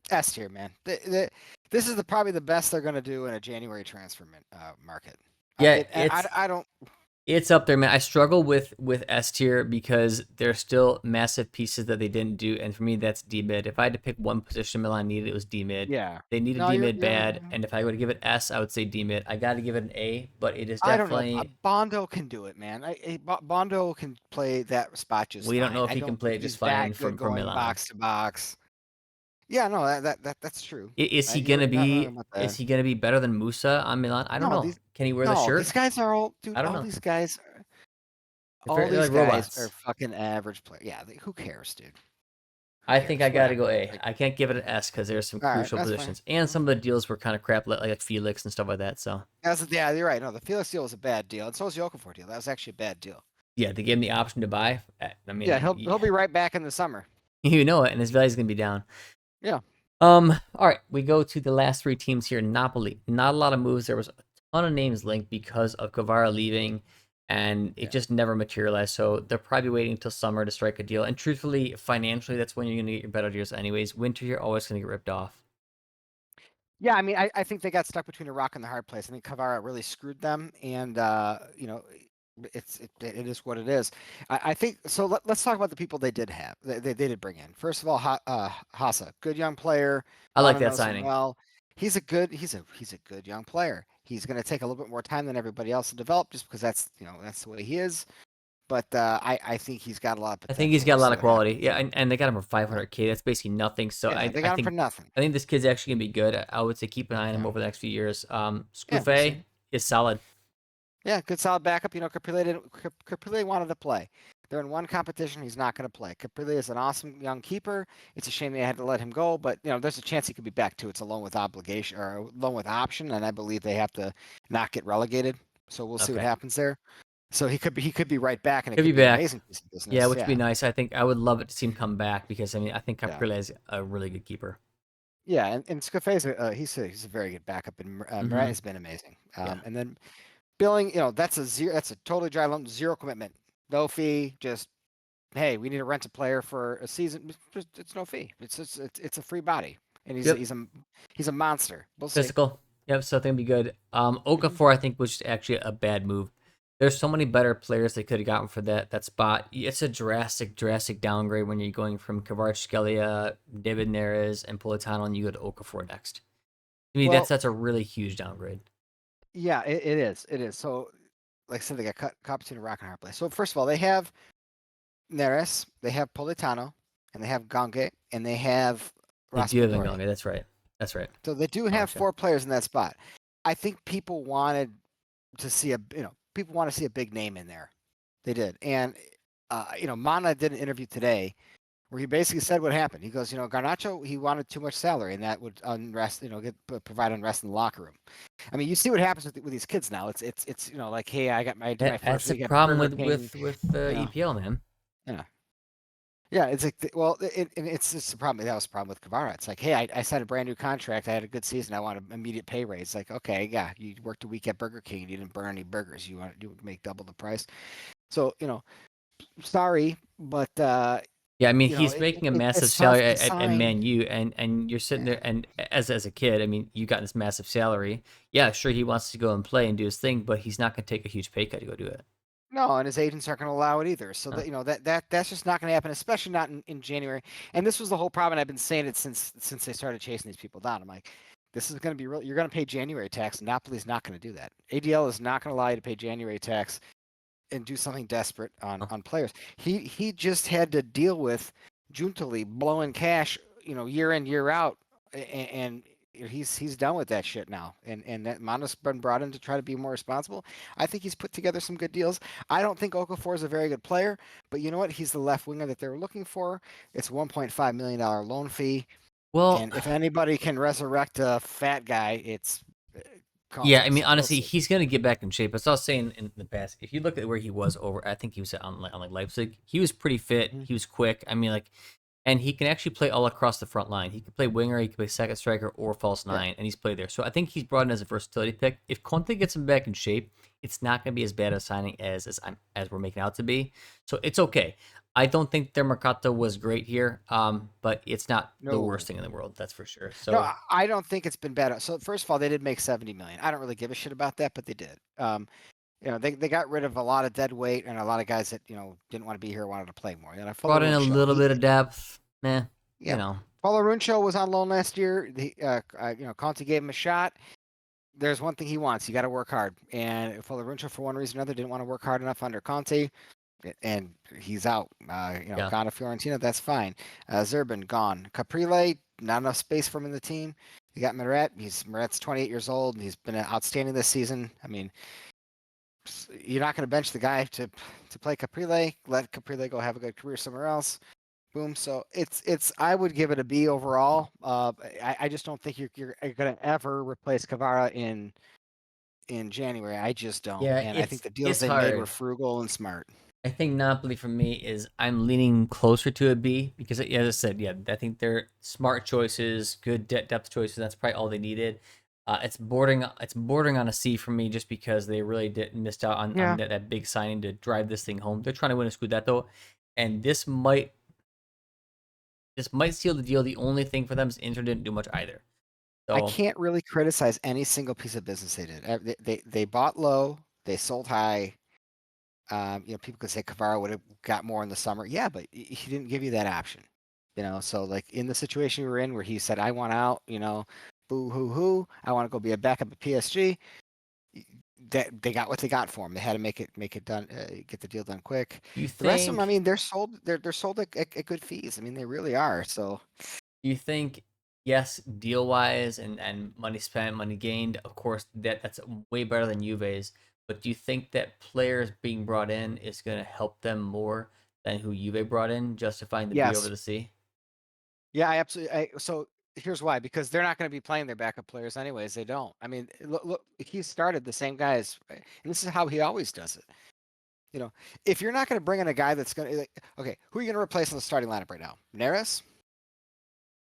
S tier, man. This is probably the best they're going to do in a January transfer market. Yeah, I don't. it's up there, man. I struggle with S tier because there's still massive pieces that they didn't do, and for me, that's D mid. If I had to pick one position Milan needed, it was D mid. Yeah. They needed No, D you're mid you're. bad, and if I were to give it S, I would say D mid. I got to give it an A, but it is I don't know. definitely. Bondo can do it, man. Bondo can play that spot just We don't know fine. if I he can don't play think it just he's fine that good from going Milan. box to box. Yeah, no, that's true. Is he You're gonna not wrong be? about Is that. he gonna be better than Musa on Milan? I don't No, know. these Can he wear the no, shirt? these guys are all, dude. I don't know. All They're these like guys are robots. fucking average players. Yeah, who cares, dude? Who I think I cares? gotta Whatever. go A. Like, I can't give it an S because there's some all right, crucial that's fine. positions, and some of the deals were kind of crap, like Felix and stuff like that. So Yeah, you're right. No, the Felix deal was a bad deal, and so was the Okafor deal. That was actually a bad deal. yeah, they gave him the option to buy. I Yeah, mean, he'll be right back in the summer. you know it, and his value's gonna be down. Yeah. All right, we go to the last three teams here. Napoli, not a lot of moves. There was a ton of names linked because of Kvara leaving, and it Yeah. just never materialized. So they're probably waiting until summer to strike a deal. And truthfully, financially, that's when you're gonna get your better deals, anyways. Winter, you're always gonna get ripped off. Yeah, I mean, I think they got stuck between a rock and the hard place. I think Kvara really screwed them, and it is what it is. I think so. Let's talk about the people they did have. They did bring in. First of all, Hasa, good young player. I like Bono that knows him signing. well. He's a good young player. He's going to take a little bit more time than everybody else to develop, just because that's the way he is. But I think he's got a lot of I think he's potential. got We'll a see lot of what quality. happens. Yeah, and they got him for Yeah, 500K. That's basically nothing. So yeah, they I got him for think nothing. this kid's actually gonna be good. I would say keep an eye on him Yeah, over the next few years. yeah, we'll see. Scouffet is solid. Yeah, good solid backup. Caprile wanted to play. They're in one competition. He's not going to play. Caprile is an awesome young keeper. It's a shame they had to let him go, but there's a chance he could be back too. It's a loan with obligation or a loan with option, and I believe they have to not get relegated. So we'll see what Okay. happens there. So he could be right back, and it He'll be could be an back. amazing piece of Yeah, business. which would be Yeah, nice. I think I would love it to see him come back because I mean I think yeah, Caprile is a really good keeper. yeah. And Scafe's he's a very good backup, and Murat Hmm. has been amazing. Yeah. And then Billing, that's a zero. That's a totally dry loan, zero commitment, no fee. Just hey, we need to rent a player for a season. It's no fee. It's a free body, and Yep. he's a monster. We'll see. Physical. Yep. So I think it'd be good. Hmm. Okafor I think was actually a bad move. There's so many better players they could have gotten for that spot. It's a drastic downgrade when you're going from Kvaratskhelia, David Neres, and Politano, and you go to Okafor next. To me, Well, that's a really huge downgrade. yeah, it is. It is. So, like I said, they got caught between a rock and a hard place. So first of all, they have Neres, they have Politano, and they have Gange, and they have They do have Raspadori. Nganga. That's right. That's right. So they do Oh, have okay. four players in that spot. I think people wanted to see people want to see a big name in there. They did, and Mana did an interview today where he basically said what happened. He goes, Garnacho, he wanted too much salary, and that would unrest, provide unrest in the locker room. I mean, you see what happens with these kids now. It's like, hey, I do my first That's the week at problem Burger with King, yeah, EPL, man. yeah. Yeah, it's like, well, and it's just the problem. That was the problem with Kavara. It's like, hey, I signed a brand new contract. I had a good season. I want an immediate pay raise. Like, okay, yeah, you worked a week at Burger King. You didn't burn any burgers. You want to make double the price. So, sorry, but Yeah, I mean he's making a massive it's salary tough to at sign. Man U, and you're sitting there Yeah. and as a kid, I mean you got this massive salary. Yeah, sure he wants to go and play and do his thing, but he's not going to take a huge pay cut to go do it. No, and his agents aren't going to allow it either. So No. that that's just not going to happen, especially not in January. And this was the whole problem. And I've been saying it since they started chasing these people down. I'm like, this is going to be real. You're going to pay January tax. Napoli's not going to do that. ADL is not going to allow you to pay January tax and do something desperate No. on players. He just had to deal with Juntali blowing cash, year in year out, and he's done with that shit now. And that Mana's been brought in to try to be more responsible. I think he's put together some good deals. I don't think Okafor is a very good player, but you know what? He's the left winger that they were looking for. It's $1.5 million loan fee, Well, and if anybody can resurrect a fat guy, it's yeah, I Kovac. mean, So we'll honestly, see. he's gonna get back in shape. As I was saying in the past, if you look at where he was over, I think he was on like Leipzig. He was pretty fit. Mhm. He was quick. I mean, like, and he can actually play all across the front line. He can play winger, he can play second striker or false Yeah. nine, and he's played there. So I think he's brought in as a versatility pick. If Conte gets him back in shape, it's not gonna be as bad a signing as we're making out to be. So it's okay. I don't think their Mercato was great here, but it's not the No. worst thing in the world, that's for sure. No, So I don't think it's been bad. So first of all, they did make 70 million. I don't really give a shit about that, but they did. They got rid of a lot of dead weight and a lot of guys that didn't want to be here, wanted to play more. And brought in a Runcho, little bit of depth. Meh, you yeah, know. Runcho was on loan last year. Conte gave him a shot. There's one thing he wants. You got to work hard. And Runcho, for one reason or another, didn't want to work hard enough under Conte, and he's out. Yeah. Gone to Fiorentina. That's fine. Zerban gone. Caprile, not enough space for him in the team. You got Meret. Meret's 28 years old. And he's been outstanding this season. I mean, you're not going to bench the guy to play Caprile. Let Caprile go have a good career somewhere else. Boom. So it's I would give it a B overall. I just don't think you're going to ever replace Cavara in January. I just don't. Yeah, And I think the deals it's they made were hard. frugal and smart. I think Napoli for me is I'm leaning closer to a B because, as I said, yeah, I think they're smart choices, good depth choices. That's probably all they needed. It's bordering on a C for me just because they really did missed out on Yeah. that big signing to drive this thing home. They're trying to win a Scudetto, and this might seal the deal. The only thing for them is Inter didn't do much either. I So can't really criticize any single piece of business they did. They bought low, they sold high. People could say Cavara would have got more in the summer. Yeah, but he didn't give you that option. So like in the situation we were in where he said, I want out, boo hoo hoo, I want to go be a backup at PSG. That they got what they got for him. They had to make it done, get the deal done quick. you The rest of them, I think mean, they're sold at good fees. I mean, they really are. So you think yes, deal wise and money spent, money gained, of course that's way better than Juve's. but do you think that players being brought in is going to help them more than who Juve brought in, justifying the B over Yes. the C? Yeah, I absolutely. So here's why: because they're not going to be playing their backup players anyways. They don't. I mean, look, he started the same guys, and this is how he always does it. You know, if you're not going to bring in a guy that's going to, like, okay, who are you going to replace in the starting lineup right now? Neres?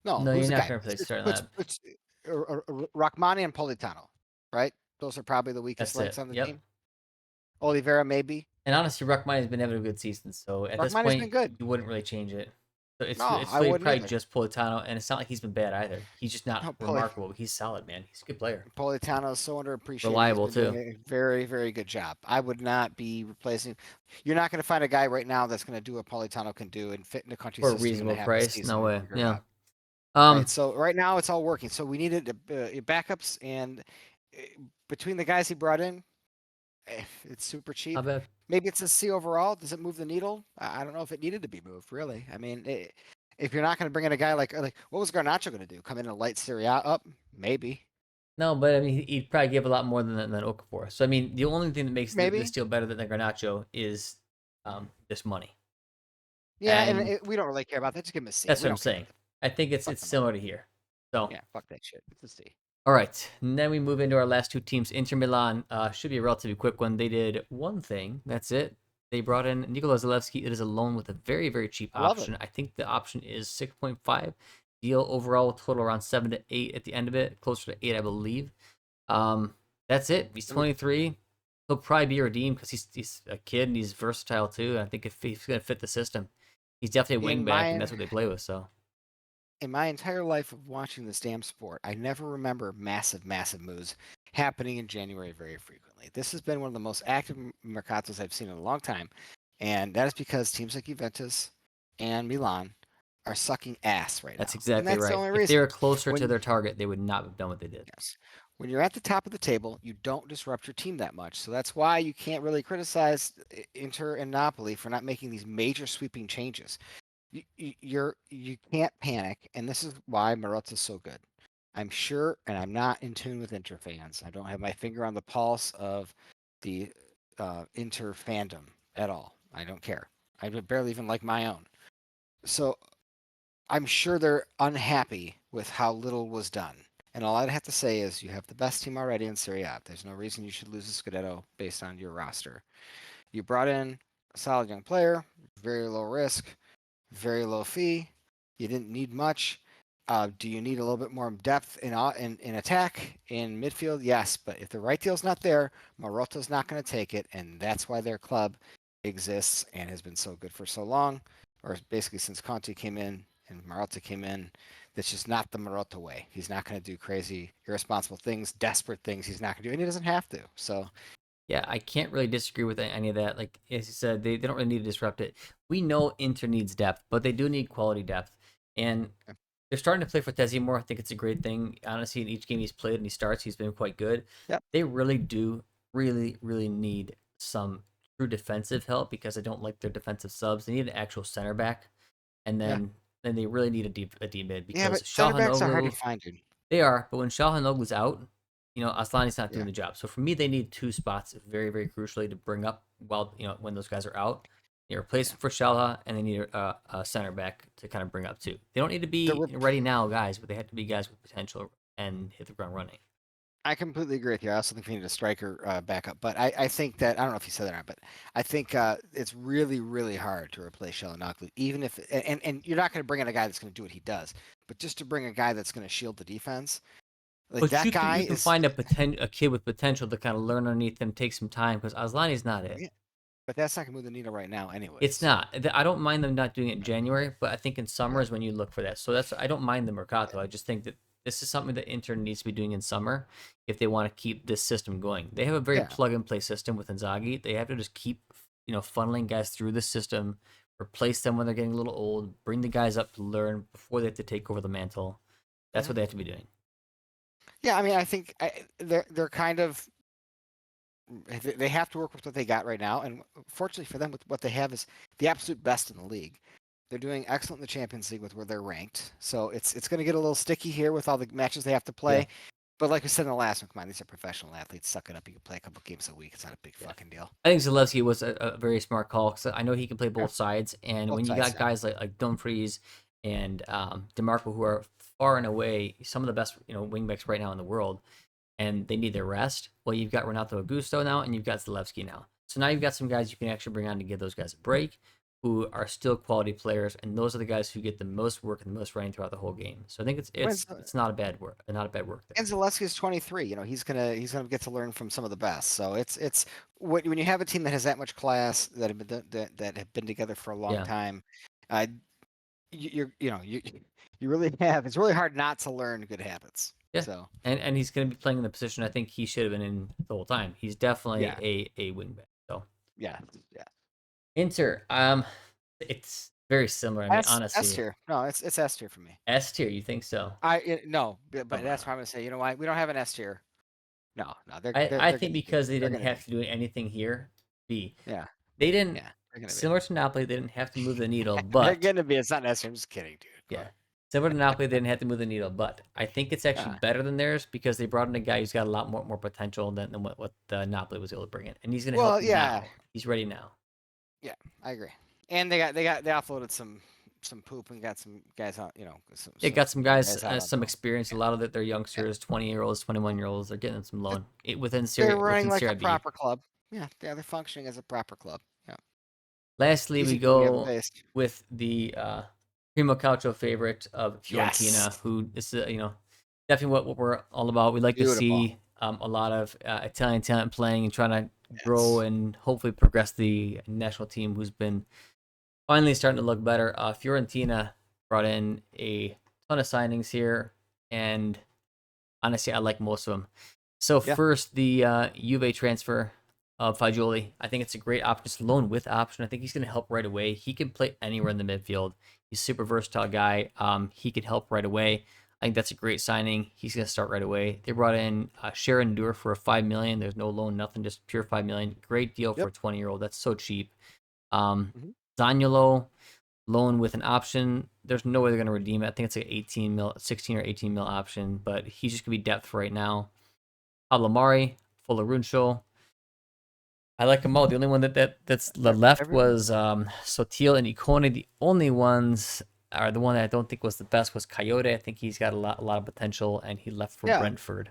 No, No, you're who's the not guy? going to play starting Puts lineup. Rachmani and Politano, right? Those are probably the weakest That's links it. on the Yep. team. Oliveira, maybe. And honestly, Ruckman has been having a good season, so at this Rachmani's been point, good. you wouldn't really change it. So No, it's I really wouldn't probably either. just Politano, and it's not like he's been bad either. He's just not No, remarkable. He's solid, man. He's a good player, Politano is so underappreciated. He's reliable been doing too, a very, very good job. I would not be replacing. You're not going to find a guy right now that's going to do what Politano can do and fit in the country for a system and reasonable have the price. No season way. figured Yeah. out. Right. Um. So right now it's all working. So we needed backups, and between the guys he brought in, it's super cheap. Not bad. Maybe it's a C overall. Does it move the needle? I don't know if it needed to be moved, really. I mean, if you're not going to bring in a guy like what was Garnacho going to do? Come in and light Serie A up? Maybe. No, but I mean, he'd probably give a lot more than Okafor. So I mean, the only thing that makes this Maybe. deal better than the Garnacho is this money, Yeah, and and we don't really care about that. Just give him a C. that's We what I'm don't care saying. about that. I think Fuck it's the money. similar to here. So Yeah, fuck that shit. It's a C. all right, and then we move into our last two teams. Inter Milan should be a relatively quick one. They did one thing. That's it. They brought in Nikola Zalewski. It is a loan with a very, very cheap I love it. option. I think the option is 6.5. Deal overall total around 7 to 8 at the end of it, closer to 8, I believe. That's it. He's 23. He'll probably be redeemed because he's a kid and he's versatile too. And I think if he's gonna fit the system, he's definitely a In wing back, and my that's what they play with. So in my entire life of watching this damn sport, I never remember massive, massive moves happening in January very frequently. This has been one of the most active mercatos I've seen in a long time, and that is because teams like Juventus and Milan are sucking ass right that's now, and exactly that's the right. only If they reason. were closer to When their target, they would not have done what they did. Yes. When you're at the top of the table, you don't disrupt your team that much. So that's why you can't really criticize Inter and Napoli for not making these major sweeping changes. You can't panic, and this is why Marotta's so good. I'm sure, and I'm not in tune with Inter fans. I don't have my finger on the pulse of the Inter fandom at all. I don't care. I barely even like my own. So I'm sure they're unhappy with how little was done. And all I'd have to say is you have the best team already in Serie A. There's no reason you should lose a Scudetto based on your roster. You brought in a solid young player, very low risk, very low fee. You didn't need much. Do you need a little bit more depth in attack, in midfield? Yes, but if the right deal's not there, Marotta's not going to take it, and that's why their club exists and has been so good for so long, or basically since Conte came in and Marotta came in. That's just not the Marotta way. He's not going to do crazy, irresponsible things, desperate things. He's not going to do, and he doesn't have to. So Yeah, I can't really disagree with any of that. Like as you said, they don't really need to disrupt it. We know Inter needs depth, but they do need quality depth. And they're starting to play for Tezzy more. I think it's a great thing. Honestly, in each game he's played and he starts, he's been quite good. yep, They really do, really, really need some true defensive help because I don't like their defensive subs. They need an actual center back, and yeah, then they really need a D mid yeah. because But center backs are hard to Shahanoglu, find, dude. they are, but when Shahanoglu's out, Aslani's not Yeah, doing the job. So for me, they need two spots very, very crucially to bring up while when those guys are out. They replace yeah. for Shalha, and they need a center back to kind of bring up too. They don't need to The be ready now, guys, but they have to be guys with potential and hit the ground running. I completely agree with you. I also think we need a striker backup, but I think that I don't know if you said that or not, but I think it's really, really hard to replace Shalanoglu, even if and you're not going to bring in a guy that's going to do what he does, but just to bring a guy that's going to shield the defense, like But that guy you can is, find a kid with potential to kind of learn underneath him, take some time because Aslani's not it. yeah, but that's not going to move the needle right now, It's anyways. not. I don't mind them not doing it in Yeah, January, but I think in summer yeah, is when you look for that. So I don't mind the Mercato. I just think that this is something that Inter needs to be doing in summer if they want to keep this system going. They have a very yeah. plug and play system with Inzaghi. They have to just keep funneling guys through the system, replace them when they're getting a little old, bring the guys up to learn before they have to take over the mantle. That's Mhm. what they have to be doing. Yeah, I mean, I think they're kind of they have to work with what they got right now, and fortunately for them, with what they have is the absolute best in the league. They're doing excellent in the Champions League with where they're ranked. So it's going to get a little sticky here with all the matches they have to Yeah. play. But like we said in the last one, come on, these are professional athletes. Suck it up. You can play a couple games a week. It's not a big Yeah. fucking deal. I think Zalewski was a very smart call because I know he can play Yeah, both sides. And both when you sides. got Yeah. guys like Dumfries and DeMarco, who are far and away some of the best wingbacks right now in the world, and they need their rest. Well, you've got Renato Augusto now, and you've got Zalewski now. So now you've got some guys you can actually bring on to give those guys a break, who are still quality players, and those are the guys who get the most work and the most running throughout the whole game. So I think When's it's not a bad work, not a bad work there. and Zalewski's 23. He's gonna get to learn from some of the best. So it's when you have a team that has that much class that have been together for a long Yeah, time, uh, you really have. It's really hard not to learn good habits. yeah, So and he's going to be playing in the position I think he should have been in the whole time. He's definitely yeah, a wingback. So yeah, yeah. Inter, it's very similar. I mean, S honestly, tier. No, it's S tier for me. S tier. You think so? No, but Come that's on. why I'm gonna say. You know why we don't have an S tier? No, no, they're I they're I they're think gonna be. because they They're didn't gonna have be. to do anything here. B, Yeah, they didn't. yeah, they're gonna be. Similar to Napoli, they didn't have to move the needle, They're but gonna be. It's not an S tier. I'm just kidding, dude. Come yeah, on. similar to Napoli, they didn't have to move the needle. But I think it's actually Uh, better than theirs because they brought in a guy who's got a lot more potential than what Napoli was able to bring in, and he's going to help well, yeah, now. He's ready now. yeah, I agree. And they offloaded some poop and got some guys out. They got some Young guys, guys out on some loan. experience. A lot of it, they're Yeah, youngsters, 20-year-olds, 21-year-olds. They're getting some th- loan within they're Serie running like a B. proper club. Yeah, they're functioning as a proper club. Yeah, Lastly, we easy club we haven't go faced. with the Primo Calcio favorite of Yes, Fiorentina, who is definitely what we're all about. We like to beautiful. see a lot of Italian talent playing and trying to grow Yes. and hopefully progress the national team, who's been finally starting to look better. Fiorentina brought in a ton of signings here, and honestly, I like most of them. So Yeah. first, the Juve transfer of Fagioli. I think it's a great option. It's a loan with option. I think he's going to help right away. He can play anywhere in the midfield. He's a super versatile guy. He could help right away. I think that's a great signing. He's going to start right away. They brought in Sharon Dur for $5 million. There's no loan, nothing, just pure $5 million. Great deal for Yep. a 20-year-old. That's so cheap. Um, Hmm. Zaniolo loan with an option. There's no way they're going to redeem it. I think it's like 18 mil, 16 or 18 mil option, but he's just going to be depth for right now. Alamari, Fularuncho. I like them all. The only one that's left Everyone. was Sotil and Icone. The only ones are the one that I don't think was the best was Coyote. I think he's got a lot of potential, and he left for Yeah. Brentford.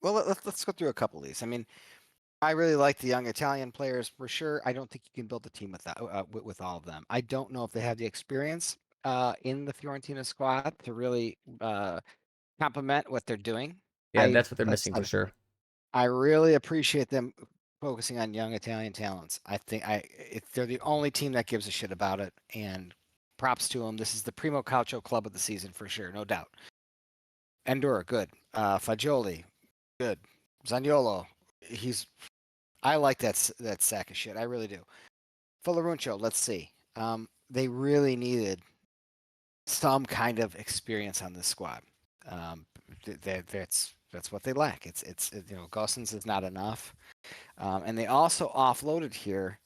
Well, let's go through a couple of these. I mean, I really like the young Italian players for sure. I don't think you can build a team with that with all of them. I don't know if they have the experience in the Fiorentina squad to really complement what they're doing. Yeah, that's what they're Like missing I for said, sure. I really appreciate them focusing on young Italian talents. I think they're the only team that gives a shit about it, and props to them. This is the Primo Calcio club of the season for sure, no doubt. Endura, good. Fagioli, good. Zaniolo, he's. I like that sack of shit. I really do. Fularuncho, let's see. They really needed some kind of experience on this squad. Um, that's what they lack. Gossens is not enough. And they also offloaded here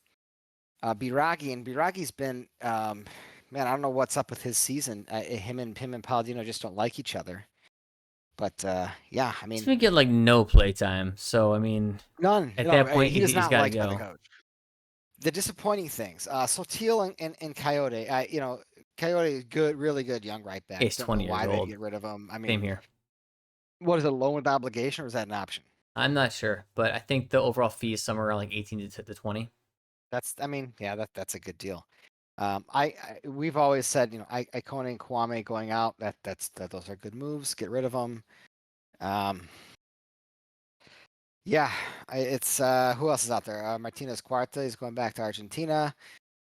Biragi, and Biragi's been man, I don't know what's up with his season. Him and Palladino just don't like each other. But yeah, I He's mean, gonna get like no play time. So I mean, none. at No, that point, he is he's not got to liked by the go. coach. The disappointing things, Sotil and Coyote. Coyote is good, really good young right back. He's Don't know 20 years why they old. get rid of him. I Same mean, here. what is it, a loan with obligation, or is that an option? I'm not sure, but I think the overall fee is somewhere around like 18 to 20. I mean, yeah, that's a good deal. We've always said, Icone and Kwame going out. Those are good moves. Get rid of them. Um, yeah, it's who else is out there? Martinez Cuarta is going back to Argentina.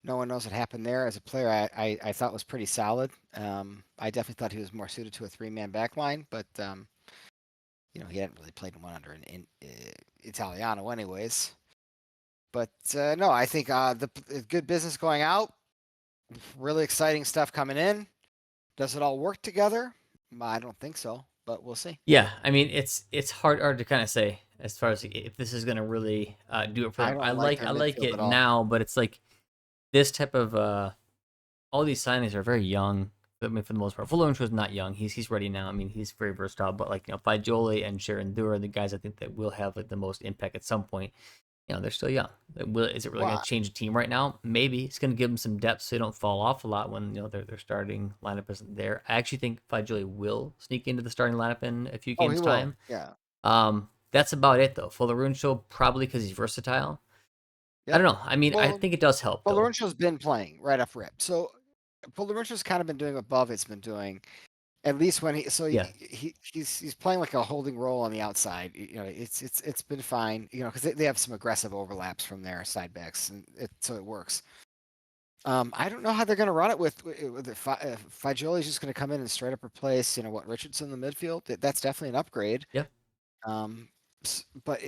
No one knows what happened there. As a player, I thought was pretty solid. I definitely thought he was more suited to a three-man back line, but he hadn't really played one under an Italiano, anyways. But no, I think the good business going out. Really exciting stuff coming in. Does it all work together? I don't think so, but we'll see. Yeah, I mean it's hard to kind of say as far as if this is gonna really do it for I them. don't like their I like midfield it at all. now, but it's like this type of all these signings are very young. I mean, for the most part, Fuller's was not young. He's ready now. I mean, he's very versatile. But like Fagioli and Sharon Dur are the guys I think that will have like the most impact at some point. They're still young. Is it really going to Well, change the team right now? Maybe it's going to give them some depth so they don't fall off a lot when their starting lineup isn't there. I actually think Fagioli will sneak into the starting lineup in a few oh, he games will. time. Yeah. That's about it though. Fullerun show probably because he's versatile. I Yep. don't know. I mean, I Well, think it does help though. Laurencho's been playing right off rip. So Laurencho's kind of been doing what Bovit's been doing. At least when Yeah, he's playing like a holding role on the outside. It's been fine. Because they have some aggressive overlaps from their side backs, and so it works. I don't know how they're going to run it with Fagioli's just going to come in and straight up replace Richardson in the midfield. That's definitely an upgrade. yeah. Um, but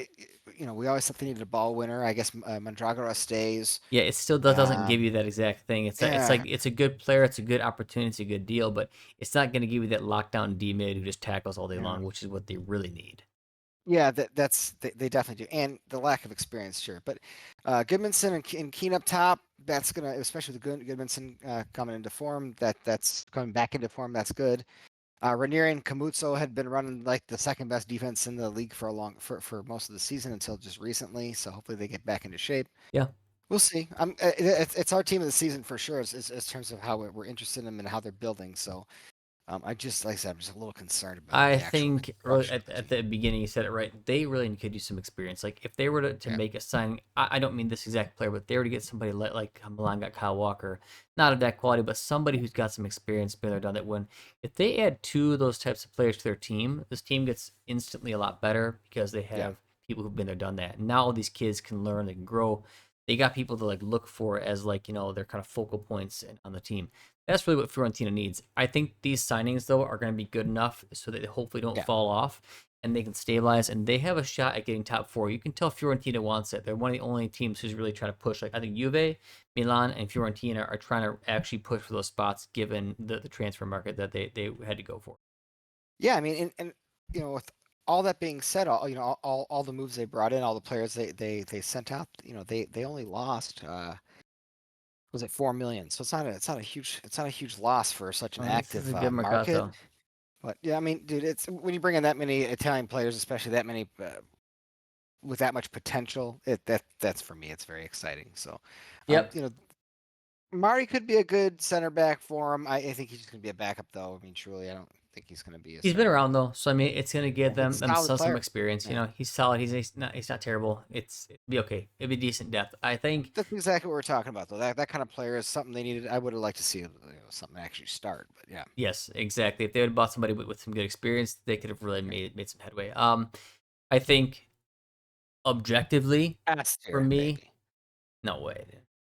we always thought they needed a ball winner. I guess Mandragora stays. Yeah, it still doesn't give Um, you that exact thing. It's yeah, like it's a good player, it's a good opportunity, it's a good deal, but it's not going to give you that lockdown D mid who just tackles all day yeah. long, which is what they really need. Yeah, they definitely do, and the lack of experience, sure. But Goodmanson and Keane up top, that's gonna, especially with Goodmanson coming into form, that's coming back into form. That's good. Ranieri and Camuzzo had been running like the second best defense in the league for most of the season until just recently. So hopefully they get back into shape. Yeah, We'll see. It's our team of the season for sure, as terms of how we're interested in them and how they're building. So I just, like I said, I'm just a little concerned about I the actual think early construction of the at team. the beginning you said it right. They really could use some experience. Like if they were to Yeah, make a signing, I don't mean this exact player, but if they were to get somebody like Milan got Kyle Walker, not of that quality, but somebody who's got some experience, been there, done that. When if they add two of those types of players to their team, this team gets instantly a lot better because they yeah, have people who've been there, done that. And now all these kids can learn, they can grow. They got people to like look for as like their kind of focal points on the team. That's really what Fiorentina needs. I think these signings, though, are going to be good enough so that they hopefully don't yeah. fall off and they can stabilize and they have a shot at getting top four. You can tell Fiorentina wants it. They're one of the only teams who's really trying to push. Like I think Juve, Milan, and Fiorentina are trying to actually push for those spots given the transfer market that they had to go for. Yeah, I mean, and with all that being said, all the moves they brought in, all the players they sent out, they only lost was it 4 million? So it's not a huge loss for such an This is active a good market. Mercato. But yeah, I mean, dude, it's when you bring in that many Italian players, especially that many with that much potential, that's for me, it's very exciting. So, Yep. Mari could be a good center back for him. I think he's going to be a backup though. I mean, truly, I don't think he's going to be a He's been starter. around though, so I mean, it's gonna Yeah, give he's a them solid some player. experience. Yeah. He's solid. He's not terrible. It'd be okay. It'd be decent depth. I think. That's exactly what we're talking about, though. That kind of player is something they needed. I would have liked to see something actually start, but yeah, Yes, exactly. If they would have bought somebody with some good experience, they could have really yeah. made some headway. I think objectively, S for tier, me, maybe. no way,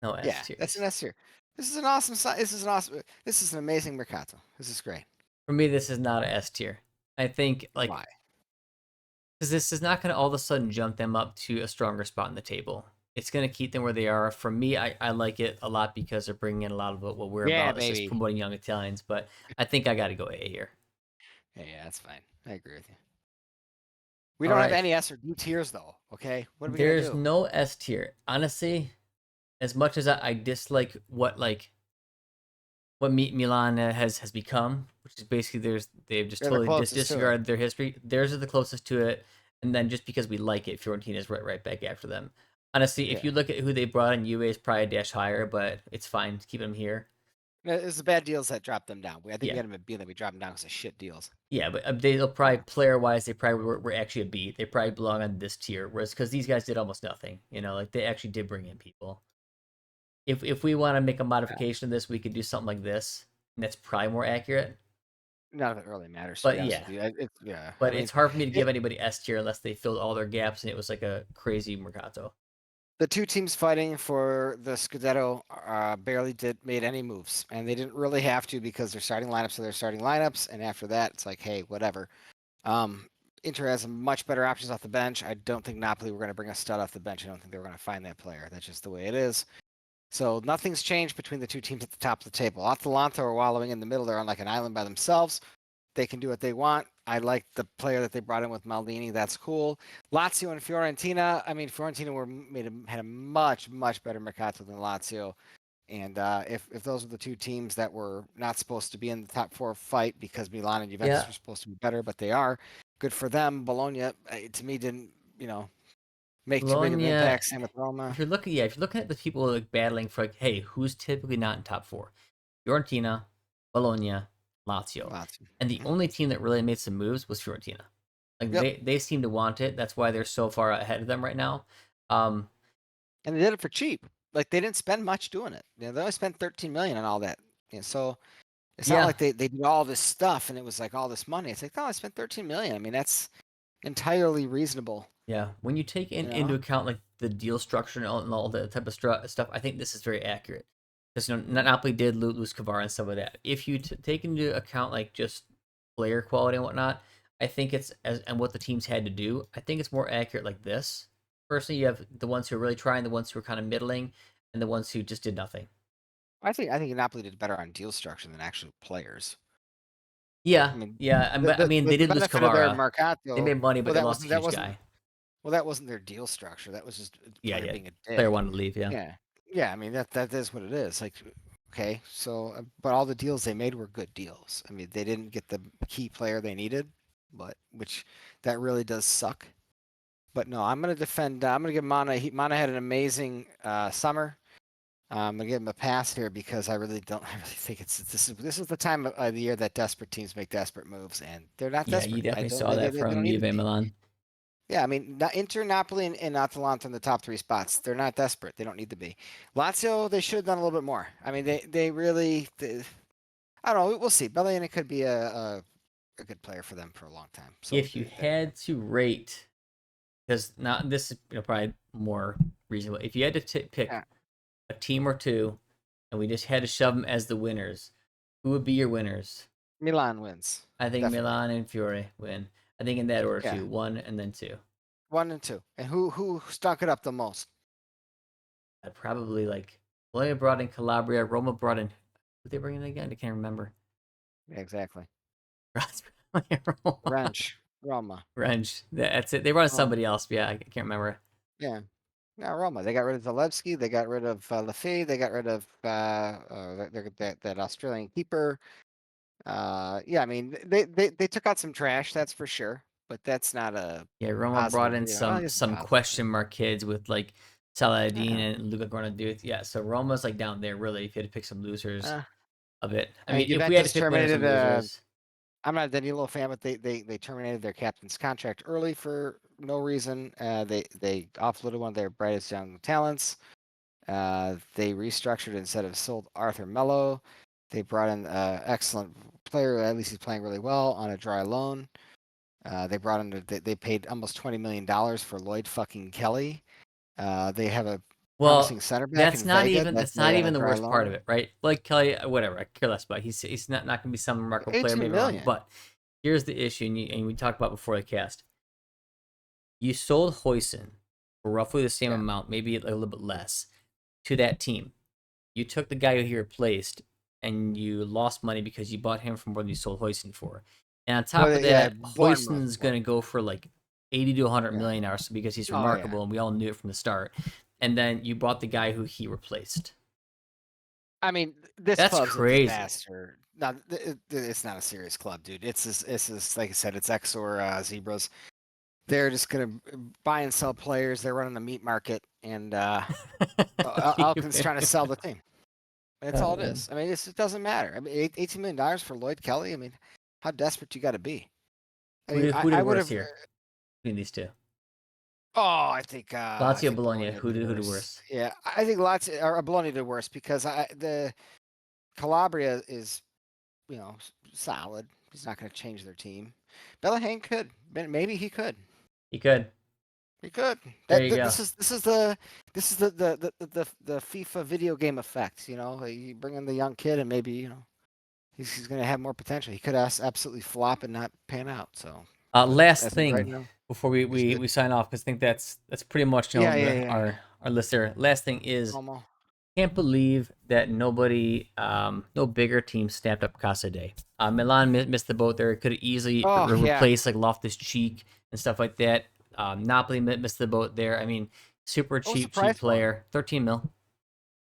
no S Yeah, that's an tiers. S tier. This is an awesome. This is an awesome. This is an amazing Mercato. This is great. For me, this is not a S tier. I think like Why? because this is not going to all of a sudden jump them up to a stronger spot in the table. It's going to keep them where they are. For me, I like it a lot because they're bringing in a lot of what we're Yeah, about. It's just baby. promoting young Italians, but I think I got to go A here. Yeah, that's fine. I agree with you. We All don't have right, any S or D tiers though. Okay, what are we gonna there's do? no S tier. Honestly, as much as I dislike what Milan has become, which is basically they've just They're the totally closest to it. disregarded their history. Theirs are the closest to it, and then just because we like it, Fiorentina's right back after them. Honestly, if Yeah, you look at who they brought in, Juve is probably a dash higher, but it's fine to keep them here. it's the bad deals that dropped them down. I think we Yeah, had them at B, then we dropped them down because of shit deals. yeah, but they'll probably Yeah, player wise, they probably were actually a B. They probably belong on this tier, whereas because these guys did almost nothing, like they actually did bring in people. If we want to make a yeah. modification of this, we could do something like this, and that's probably more accurate. None of it really matters, to be But honest yeah, with you. Yeah, I but mean, it's hard for me to it, give anybody S tier unless they filled all their gaps and it was like a crazy Mercato. the two teams fighting for the Scudetto barely made any moves, and they didn't really have to because their starting lineups are their starting lineups, and after that, it's like, hey, whatever. Um, Inter has much better options off the bench. I don't think Napoli were going to bring a stud off the bench. I don't think they were going to find that player. That's just the way it is. So nothing's changed between the two teams at the top of the table. Atalanta are wallowing in the middle. They're on like an island by themselves. They can do what they want. I like the player that they brought in with Maldini. That's cool. Lazio and Fiorentina. I mean, Fiorentina had a much better Mercato than Lazio. And if those are the two teams that were not supposed to be in the top four fight because Milan and Juventus Yeah, were supposed to be better, but they are, good for them. Bologna, to me, didn't make too big of an Bologna. impact. Same with Roma, If you're looking at the people like battling for like, hey, who's typically not in top four? Fiorentina, Bologna, Lazio, Lazio. and the only team that really made some moves was Fiorentina. Like Yep, they seem to want it. That's why they're so far ahead of them right now. Um, and they did it for cheap. Like they didn't spend much doing it. They only spent 13 million on all that. So it's not yeah, like they did all this stuff and it was like all this money. It's like, no, I spent 13 million. I mean, that's entirely reasonable. yeah. When you take You into know, account like the deal structure and all that type of stuff, I think this is very accurate. Because Napoli did lose Kvara and stuff like that. If you take into account like just player quality and whatnot, I think it's and what the teams had to do. I think it's more accurate like this. Personally, you have the ones who are really trying, the ones who are kind of middling, and the ones who just did nothing. I think Napoli did better on deal structure than actual players. Yeah, I mean, yeah. I mean, they the did lose benefit of their Kvara. They Mercato, made money, but well, they that lost a wasn't that huge wasn't guy. well, that wasn't their deal structure. That was just a Yeah, player yeah. being a Player dick. wanted to leave. Yeah, Yeah, yeah. I mean, that is what it is. Like, okay, so but all the deals they made were good deals. I mean, they didn't get the key player they needed, but which that really does suck. But no, I'm gonna defend. I'm gonna give Mana. Mana had an amazing summer. I'm gonna give him a pass here because I really don't. I really think this is the time of the year that desperate teams make desperate moves, and they're not yeah. You desperate. I definitely don't. saw that They don't from need to Juve be. Milan. Yeah, I mean, Inter, Napoli, and Atalanta in the top three spots. They're not desperate. They don't need to be. Lazio, they should have done a little bit more. I mean, they really. I don't know. We'll see. Bellingham could be a good player for them for a long time. So If you had to rate, because not this is probably more reasonable. If you had to pick yeah, a team or two, and we just had to shove them as the winners, who would be your winners? Milan wins I think definitely. Milan and Fiore win. I think in that order Yeah, too. One and then two. 1 and 2. And who stunk it up the most? I'd probably like Bologna brought in Calabria. Roma brought in. Who they bring in again? I can't remember. Yeah, exactly. Roma. Wrench, Roma. Wrench. That's it. They brought in Oh, somebody else. But yeah, I can't remember. yeah. Yeah, Roma. They got rid of Zalewski. They got rid of Lafay. They got rid of that Australian keeper. Yeah, I mean, they took out some trash, that's for sure. But that's not a Yeah, Roma brought positive. in Well, some it's a some positive. question mark kids with like Saladin Uh, and Luca Granadouth. Yeah, so Roma's like down there really. If you had to pick some losers uh, of it, I I mean, mean, if we had to Juventus pick winners and terminated. losers, I'm not a Danilo fan, but they terminated their captain's contract early for no reason. They offloaded one of their brightest young talents. They restructured instead of sold Arthur Mello. They brought in an excellent player. At least he's playing really well on a dry loan. They brought in. They paid almost $20 million for Lloyd fucking Kelly. They have a promising well, center back that's in not Vega even that that's they not on a even the dry worst part of loan. it, right? Like Kelly, whatever, I care less about. He's not gonna be some remarkable player, 18 maybe wrong, million. but here's the issue, and we talked about before the cast. You sold Hoyson for roughly the same Yeah. amount, maybe a little bit less, to that team. You took the guy who he replaced, and you lost money because you bought him for more than you sold Hoyson for. And on top of Well, yeah, that, Bournemouth. Hoyson's gonna go for like 80 to 100 Yeah. million hours because he's Oh yeah. remarkable, and we all knew it from the start. And then you bought the guy who he replaced. I mean, this That's club's a crazy. disaster. No, it's not a serious club, dude. It's like I said, it's Exor Zebras. They're just gonna buy and sell players. They're running the meat market, and Alkin's trying to sell the team. That's all it Uh, is. I mean, it doesn't matter. I mean, $18 million for Lloyd Kelly. I mean, how desperate you got to be? I mean, who did I would worse have. here between these two? Oh, I Lazio, think Bologna. Bologna did Who did worse. worse? Yeah, I think lots or Bologna did worse because the Calabria is solid. He's not going to change their team. Bellingham could, maybe he could. He could. He could. There you go. This is the FIFA video game effect. You bring in the young kid, and maybe he's going to have more potential. He could absolutely flop and not pan out. So, but Last as of right thing now, before he's good. we sign off, because I think that's pretty much Yeah, yeah, yeah. our list there. Last thing is Como. can't believe that nobody, no bigger team snapped up Casa Day. Milan missed the boat there. Could have easily Oh yeah. replaced like Loftus Cheek and stuff like that. Napoli missed the boat there. I mean, super What was the cheap price for him? player, 13 mil.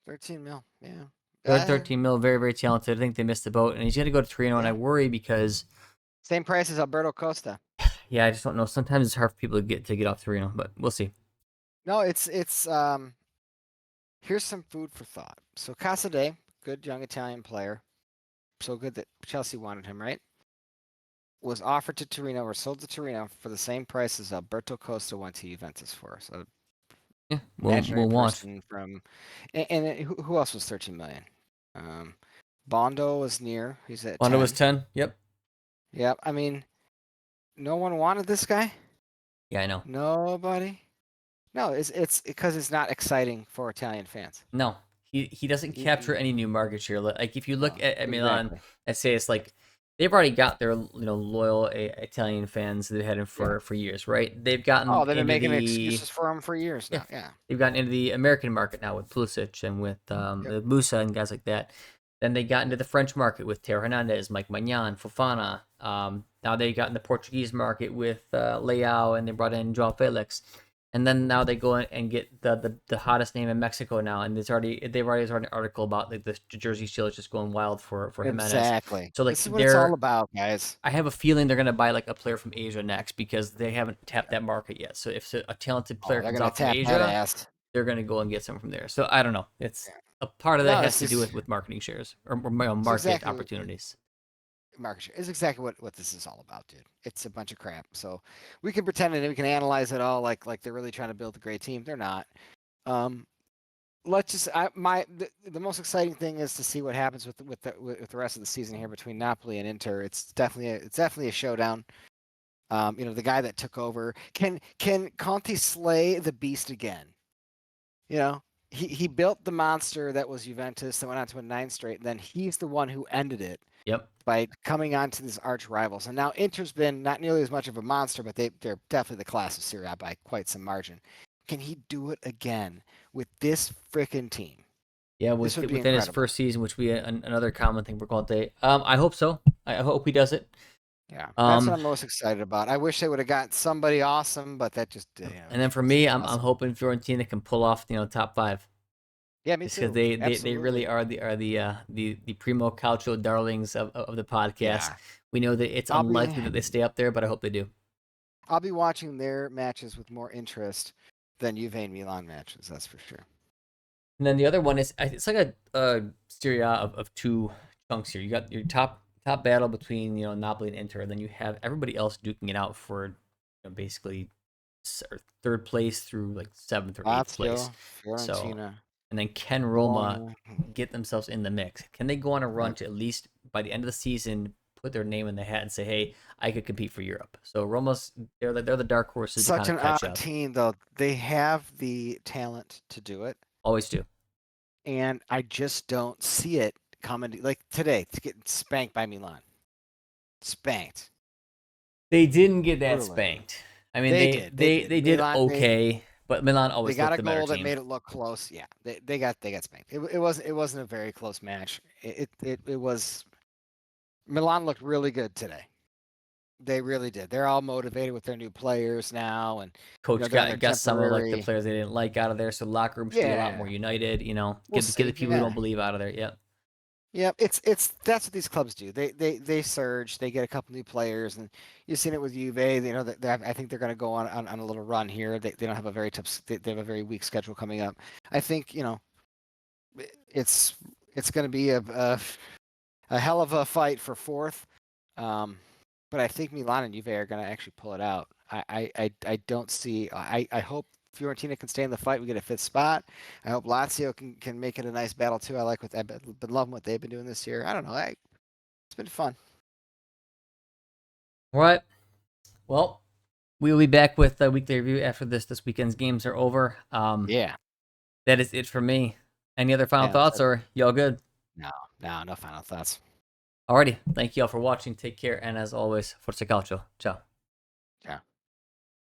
13 mil. Yeah. Good 13 mil, very, very talented. I think they missed the boat, and he's going to go to Torino, and I Yeah. worry because, Same price as Alberto Costa. yeah, I just don't know. Sometimes it's hard for people to get off Torino, but we'll see. No, it's here's some food for thought. So Casade, good young Italian player, so good that Chelsea wanted him, right? Was offered to Torino or sold to Torino for the same price as Alberto Costa went to Juventus for. So Yeah, imaginary we'll want. person from, and who else was 13 million? Um, Bondo was near. He's at Wanda was 10. 10. Yep. Yep. I mean, no one wanted this guy. Yeah, I know. Nobody. No, it's because it's not exciting for Italian fans. No, he doesn't capture any new market share. Like if you look No, at Milan, exactly. I'd say it's like they've already got their loyal Italian fans that they've had him Yeah. for years, right? They've Oh, gotten they've been into making the excuses for him for years yeah, now. Yeah. they've gotten into the American market now with Pulisic and with Yep. Musa and guys like that. Then they got into the French market with Teo Hernandez, Mike Maignan, Fofana. Now they got in the Portuguese market with Leao, and they brought in Joao Felix. And then now they go and get the hottest name in Mexico now, and they've already started an article about like the Jersey Shield is just going wild for Jimenez. Exactly. So like This is what it's all they're about, guys. I have a feeling they're gonna buy like a player from Asia next because they haven't tapped that market yet. So if a talented Oh, player they're comes gonna out from tap that Asia, ass. they're going to go and get some from there. So I don't know. It's Yeah. a part of that No, has this to do is with marketing shares or it's market exactly opportunities. market share. It's exactly what this is all about, dude. It's a bunch of crap. So we can pretend and we can analyze it all like they're really trying to build a great team. They're not. Um, let's just the most exciting thing is to see what happens with the rest of the season here between Napoli and Inter. It's definitely a showdown. The guy that took over can Conte slay the beast again? You know, he built the monster that was Juventus that went on to win 9 straight, and then he's the one who ended it Yep. by coming on to these arch rivals. And now Inter's been not nearly as much of a monster, but they're definitely the class of Serie A by quite some margin. Can he do it again with this freaking team? Yeah, This would be within his incredible. first season, which would be another common thing for Conte. I hope so. I hope he does it. Yeah, that's what Um, I'm most excited about. I wish they would have got somebody awesome, but that just and then for it's me, I'm impossible. hoping Fiorentina can pull off top five. Yeah, me Just because too. they really Absolutely. are the primo calcio darlings of the podcast. Yeah, We know that it's I'll be unlikely that they stay up there, but I hope they do. I'll be watching their matches with more interest than Juve and Milan matches. That's for sure. And then the other one is it's like a Serie A of two chunks here. You got your top battle between Napoli and Inter, and then you have everybody else duking it out for basically third place through like seventh or eighth place. Lazio, So Fiorentina, and then can Roma Bologna. get themselves in the mix? Can they go on a run Yep. to at least by the end of the season put their name in the hat and say, "Hey, I could compete for Europe"? So Roma's they're the dark horses to Such kind of an catch odd up. team, though. They have the talent to do it, Always do. and I just don't see it coming. Like today, to get spanked by Milan, spanked They didn't get that brutally. spanked. I mean, They they did. They they did. they did Milan. okay, but Milan They always got looked a the better goal that team. made it look close. Yeah, they got spanked. It wasn't a very close match. It was. Milan looked really good today. They really did. They're all motivated with their new players now, and Coach they're on their got some of like the temporary. players they didn't like out of there, so the locker room should be a lot more Yeah, united. we'll Get the see. people who Yeah, don't believe out of there. Yep. yeah. It's that's what these clubs do. They surge. They get a couple new players, and you've seen it with Juve. I think they're going to go on a little run here. They don't have a very tough. They have a very weak schedule coming up. I think it's it's going to be a hell of a fight for fourth. Um, but I think Milan and Juve are going to actually pull it out. I don't see. I hope Fiorentina can stay in the fight. We get a fifth spot. I hope Lazio can make it a nice battle too. I like what I've been loving what they've been doing this year. I don't know. It's been fun. All right. Well, we will be back with a weekly review after this weekend's games are over. Yeah. That is it for me. Any other final Yeah. That's thoughts, it. or y'all good? No. No. No final thoughts. Alrighty. Thank you all for watching. Take care, and as always, Forza Calcio. Ciao. Yeah.